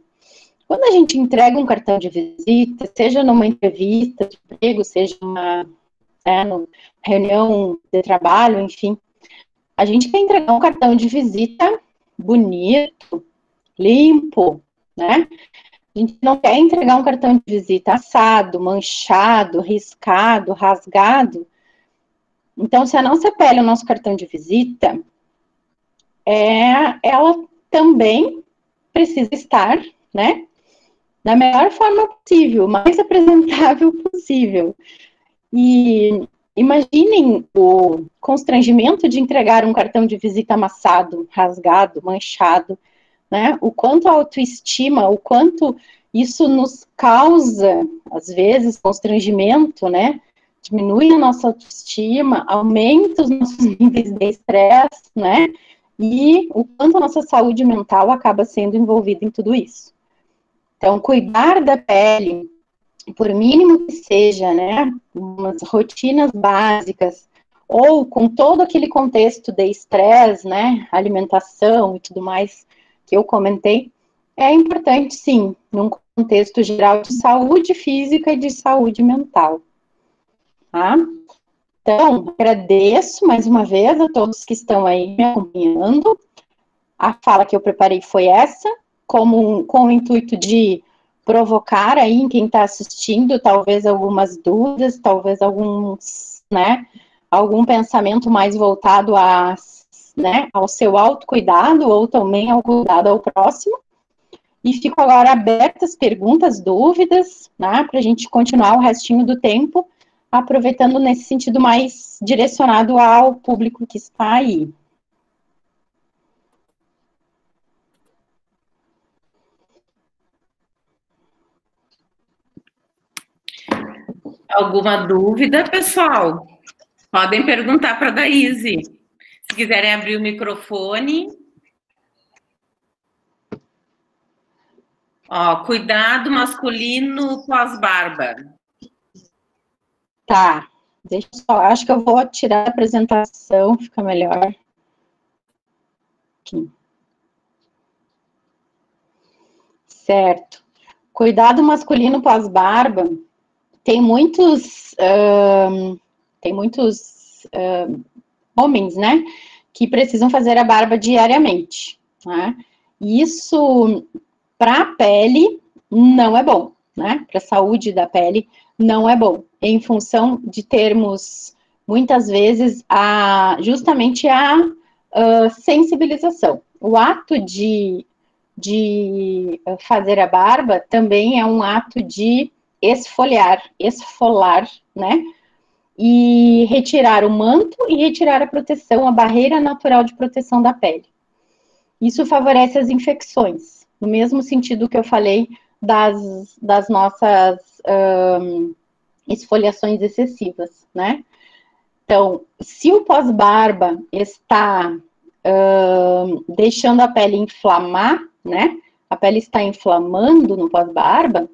Quando a gente entrega um cartão de visita, seja numa entrevista de emprego, seja numa reunião de trabalho, enfim, a gente quer entregar um cartão de visita bonito, limpo, né? A gente não quer entregar um cartão de visita assado, manchado, riscado, rasgado. Então, se a nossa pele é o nosso cartão de visita, ela também precisa estar, né, da melhor forma possível, mais apresentável possível. E imaginem o constrangimento de entregar um cartão de visita amassado, rasgado, manchado, né? O quanto a autoestima, o quanto isso nos causa, às vezes, constrangimento, né? Diminui a nossa autoestima, aumenta os nossos níveis de estresse, né? E o quanto a nossa saúde mental acaba sendo envolvida em tudo isso. Então, cuidar da pele, por mínimo que seja, né, umas rotinas básicas, ou com todo aquele contexto de estresse, né, alimentação e tudo mais que eu comentei, é importante, sim, num contexto geral de saúde física e de saúde mental, tá? Então, agradeço mais uma vez a todos que estão aí me acompanhando. A fala que eu preparei foi essa, com o intuito de provocar aí em quem está assistindo, talvez algumas dúvidas, talvez alguns, né, algum pensamento mais voltado né, ao seu autocuidado ou também ao cuidado ao próximo. E fico agora aberta às perguntas, dúvidas, né, para a gente continuar o restinho do tempo, aproveitando nesse sentido mais direcionado ao público que está aí. Alguma dúvida, pessoal? Podem perguntar para a Daíse. Se quiserem abrir o microfone. Ó, cuidado masculino pós-barba. Tá, deixa eu só, acho que eu vou tirar a apresentação, fica melhor. Aqui. Certo. Cuidado masculino pós-barba, tem muitos homens, né, que precisam fazer a barba diariamente, né? Isso, para a pele, não é bom, né? Para a saúde da pele, não é bom, em função de termos, muitas vezes, justamente a sensibilização. O ato de fazer a barba também é um ato de esfolar, né? e retirar o manto e retirar a proteção, a barreira natural de proteção da pele. Isso favorece as infecções, no mesmo sentido que eu falei das nossas esfoliações excessivas, né? Então, se o pós-barba está deixando a pele inflamar, né? A pele está inflamando no pós-barba,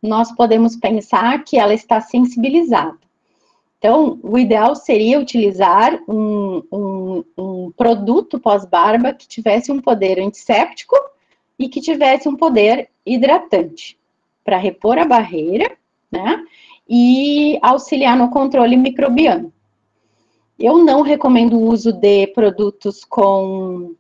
nós podemos pensar que ela está sensibilizada. Então, o ideal seria utilizar um produto pós-barba que tivesse um poder antisséptico e que tivesse um poder hidratante, para repor a barreira, né? E auxiliar no controle microbiano. Eu não recomendo o uso de produtos com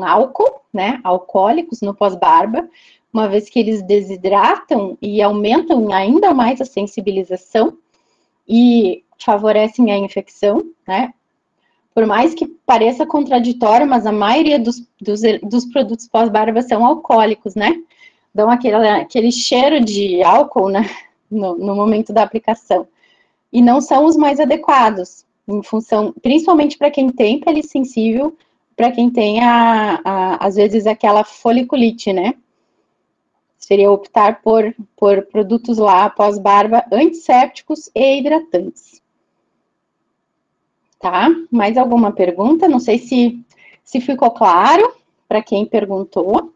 álcool, né? Alcoólicos no pós-barba, uma vez que eles desidratam e aumentam ainda mais a sensibilização e favorecem a infecção, né? Por mais que pareça contraditório, mas a maioria dos produtos pós-barba são alcoólicos, né? Dão aquele cheiro de álcool, né? No momento da aplicação. E não são os mais adequados, em função, principalmente para quem tem pele sensível, para quem tem, às vezes, aquela foliculite, né? Seria optar por produtos lá, pós-barba, antissépticos e hidratantes. Tá? Mais alguma pergunta? Não sei se ficou claro para quem perguntou.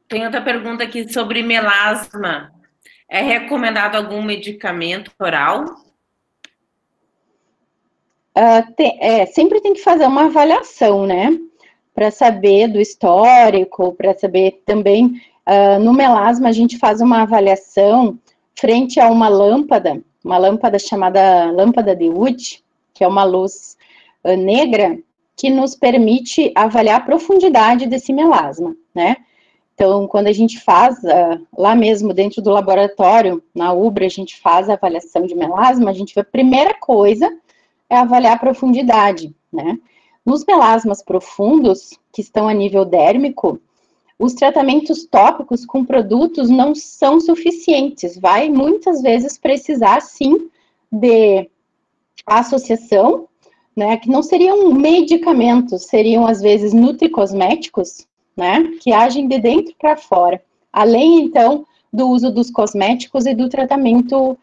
Tem outra pergunta aqui sobre melasma. É recomendado algum medicamento oral? Sempre tem que fazer uma avaliação, né? Para saber do histórico, para saber também, no melasma a gente faz uma avaliação frente a uma lâmpada chamada lâmpada de Wood, que é uma luz negra, que nos permite avaliar a profundidade desse melasma, né? Então, quando a gente faz, lá mesmo dentro do laboratório, na UBRA, a gente faz a avaliação de melasma, a gente vê a primeira coisa é avaliar a profundidade, né? Nos melasmas profundos, que estão a nível dérmico, os tratamentos tópicos com produtos não são suficientes. Vai muitas vezes precisar, sim, de associação, né? Que não seriam medicamentos, seriam às vezes nutricosméticos, né? Que agem de dentro para fora. Além, então, do uso dos cosméticos e do tratamento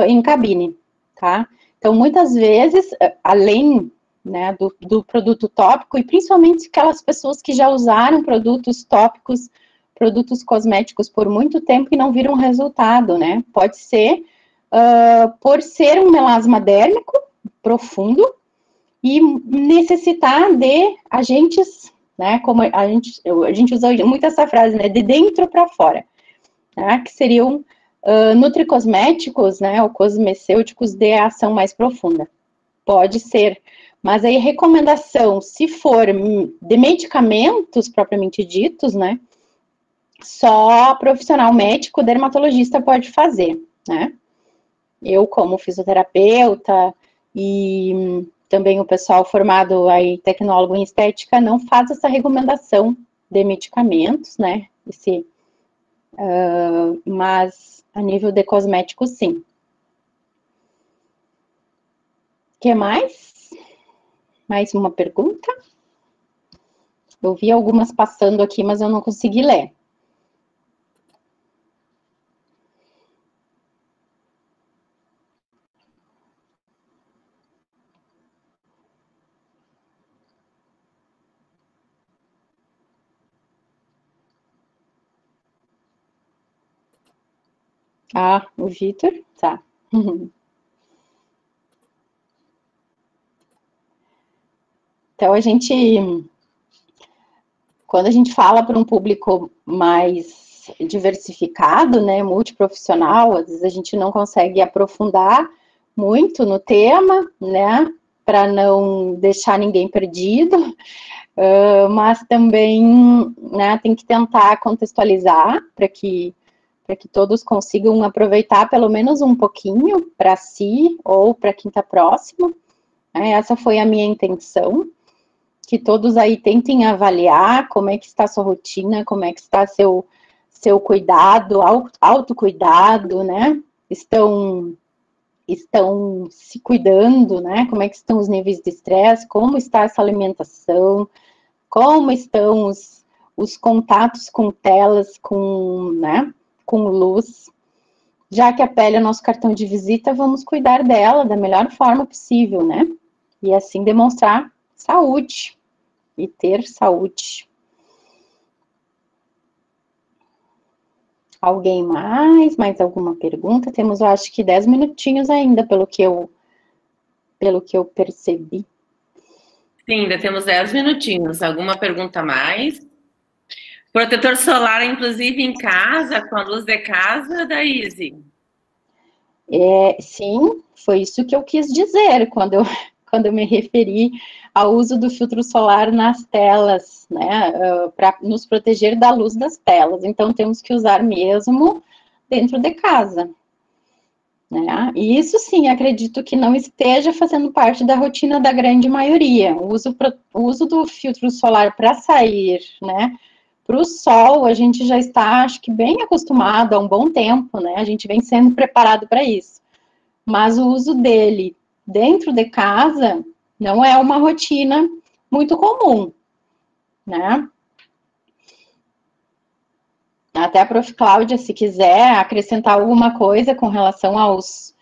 em cabine, tá? Então, muitas vezes, além, né, do produto tópico, e principalmente aquelas pessoas que já usaram produtos tópicos, produtos cosméticos por muito tempo e não viram resultado, né? Pode ser por ser um melasma dérmico profundo e necessitar de agentes, né? Como a gente usa muito essa frase, né? De dentro para fora, né? Que seriam nutricosméticos, né? Ou cosmecêuticos de ação mais profunda. Pode ser. Mas aí, recomendação, se for de medicamentos propriamente ditos, né, só profissional médico, dermatologista pode fazer, né. Eu, como fisioterapeuta e também o pessoal formado aí, tecnólogo em estética, não faz essa recomendação de medicamentos, né, mas a nível de cosméticos, sim. O que mais? Mais uma pergunta? Eu vi algumas passando aqui, mas eu não consegui ler. Ah, o Vitor, tá. Então, quando a gente fala para um público mais diversificado, né, multiprofissional, às vezes a gente não consegue aprofundar muito no tema, né, para não deixar ninguém perdido, mas também, né, tem que tentar contextualizar para que todos consigam aproveitar pelo menos um pouquinho para si ou para quem está próximo. Essa foi a minha intenção, que todos aí tentem avaliar como é que está a sua rotina, como é que está seu seu cuidado, autocuidado, né? Estão se cuidando, né? Como é que estão os níveis de estresse, como está essa alimentação, como estão os contatos com telas, né? Com luz. Já que a pele é nosso cartão de visita, vamos cuidar dela da melhor forma possível, né? E assim demonstrar saúde e ter saúde. Alguém mais? Mais alguma pergunta? Temos, eu acho que 10 minutinhos ainda, pelo que eu percebi. Sim, ainda temos 10 minutinhos. Alguma pergunta mais? Protetor solar, inclusive, em casa, com a luz de casa, Daíse? Sim, foi isso que eu quis dizer quando eu me referi ao uso do filtro solar nas telas, né, para nos proteger da luz das telas. Então, temos que usar mesmo dentro de casa, né? E isso sim, acredito que não esteja fazendo parte da rotina da grande maioria. O uso do filtro solar para sair, né, para o sol, a gente já está, acho que, bem acostumado há um bom tempo, né? A gente vem sendo preparado para isso. Mas o uso dele dentro de casa não é uma rotina muito comum, né? Até a Prof. Cláudia, se quiser acrescentar alguma coisa com relação aos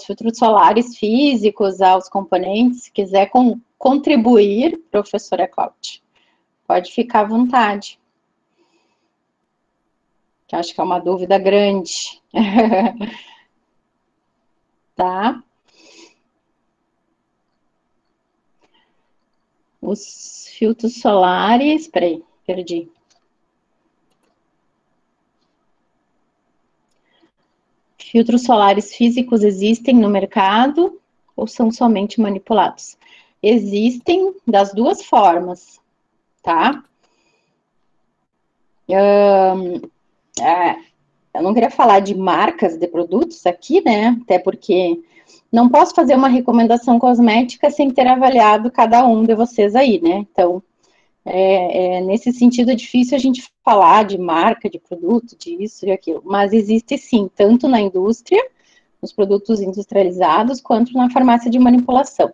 filtros solares físicos, aos componentes, se quiser contribuir, professora Cláudia, pode ficar à vontade. Que acho que é uma dúvida grande. Tá? Os filtros solares, peraí, perdi. Filtros solares físicos existem no mercado ou são somente manipulados? Existem das duas formas, tá? Eu não queria falar de marcas de produtos aqui, né? Até porque não posso fazer uma recomendação cosmética sem ter avaliado cada um de vocês aí, né? Então, nesse sentido é difícil a gente falar de marca, de produto, disso e aquilo. Mas existe sim, tanto na indústria, nos produtos industrializados, quanto na farmácia de manipulação,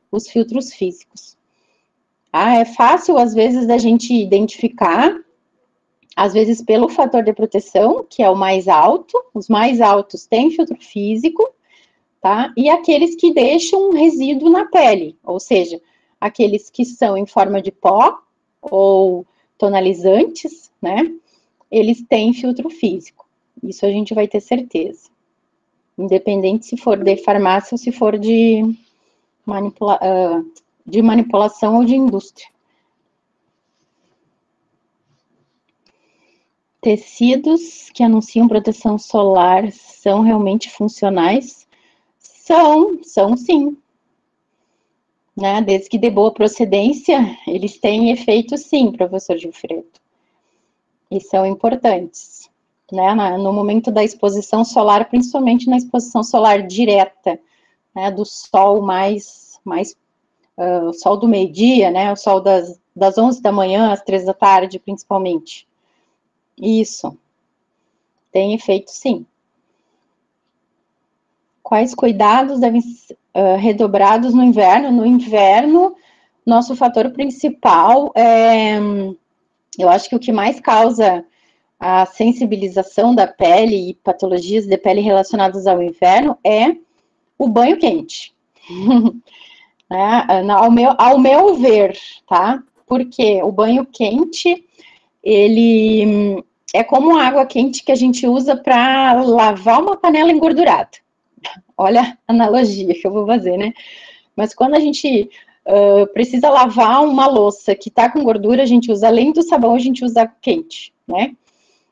os filtros físicos. É fácil, às vezes, da gente identificar, às vezes pelo fator de proteção, que é o mais alto, os mais altos têm filtro físico, tá? E aqueles que deixam um resíduo na pele, ou seja, aqueles que são em forma de pó ou tonalizantes, né? Eles têm filtro físico. Isso a gente vai ter certeza. Independente se for de farmácia ou se for de manipulação ou de indústria. Tecidos que anunciam proteção solar são realmente funcionais? São sim. Né? Desde que de boa procedência, eles têm efeito sim, professor Gilfredo. E são importantes. Né? No momento da exposição solar, principalmente na exposição solar direta, né? Do sol o sol do meio-dia, né? O sol das 11 da manhã às 3 da tarde, principalmente. Isso. Tem efeito, sim. Quais cuidados devem ser redobrados no inverno? No inverno, nosso fator principal eu acho que o que mais causa a sensibilização da pele e patologias de pele relacionadas ao inverno é o banho quente. Ao meu ver, tá? Porque o banho quente, ele é como a água quente que a gente usa para lavar uma panela engordurada. Olha a analogia que eu vou fazer, né? Mas quando a gente precisa lavar uma louça que tá com gordura, a gente usa, além do sabão, a gente usa água quente, né?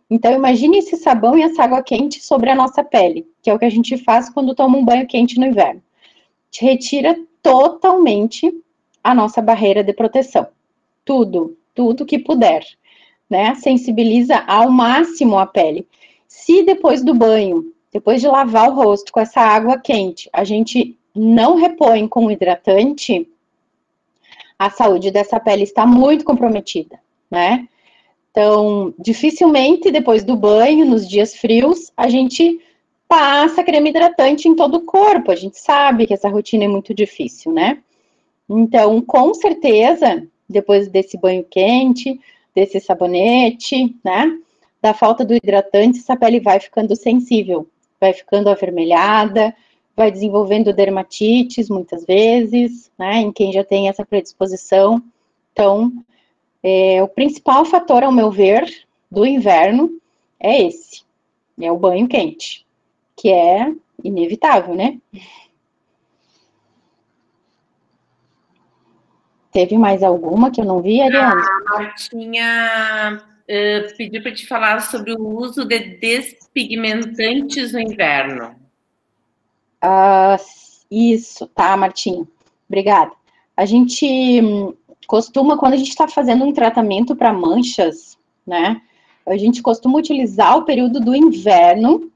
Então, imagine esse sabão e essa água quente sobre a nossa pele, que é o que a gente faz quando toma um banho quente no inverno. Retira totalmente a nossa barreira de proteção. Tudo que puder, né? Sensibiliza ao máximo a pele. Se depois do banho, depois de lavar o rosto com essa água quente, a gente não repõe com hidratante, a saúde dessa pele está muito comprometida, né? Então, dificilmente depois do banho, nos dias frios, a gente passa creme hidratante em todo o corpo. A gente sabe que essa rotina é muito difícil, né? Então, com certeza, depois desse banho quente, desse sabonete, né? Da falta do hidratante, essa pele vai ficando sensível, vai ficando avermelhada, vai desenvolvendo dermatites muitas vezes, né? Em quem já tem essa predisposição. Então, o principal fator, ao meu ver, do inverno é esse, é o banho quente, que é inevitável, né? Teve mais alguma que eu não vi, Ariane? A Martinha pediu para te falar sobre o uso de despigmentantes no inverno. Isso, tá, Martinha? Obrigada. A gente costuma, quando a gente está fazendo um tratamento para manchas, né? A gente costuma utilizar o período do inverno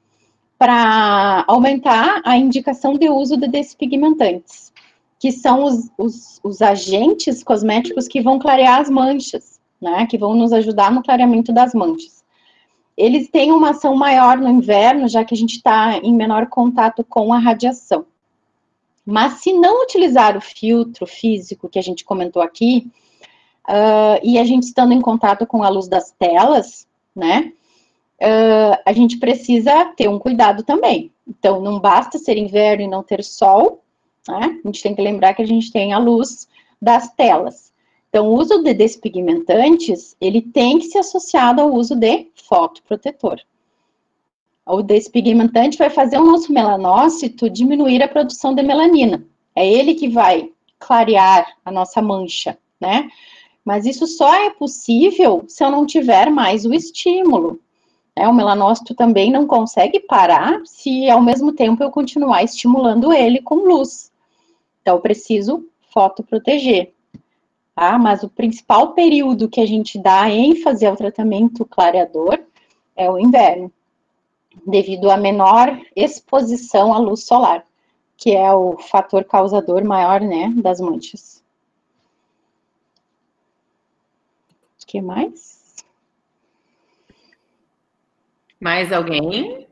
para aumentar a indicação de uso de despigmentantes, que são os agentes cosméticos que vão clarear as manchas, né? Que vão nos ajudar no clareamento das manchas. Eles têm uma ação maior no inverno, já que a gente está em menor contato com a radiação. Mas se não utilizar o filtro físico que a gente comentou aqui, e a gente estando em contato com a luz das telas, né? A gente precisa ter um cuidado também. Então, não basta ser inverno e não ter sol, né? A gente tem que lembrar que a gente tem a luz das telas. Então, o uso de despigmentantes, ele tem que ser associado ao uso de fotoprotetor. O despigmentante vai fazer o nosso melanócito diminuir a produção de melanina. É ele que vai clarear a nossa mancha, né? Mas isso só é possível se eu não tiver mais o estímulo. O melanócito também não consegue parar se ao mesmo tempo eu continuar estimulando ele com luz. Então, eu preciso fotoproteger. Tá? Mas o principal período que a gente dá ênfase ao tratamento clareador é o inverno, devido à menor exposição à luz solar, que é o fator causador maior, né, das manchas. O que mais? Mais alguém?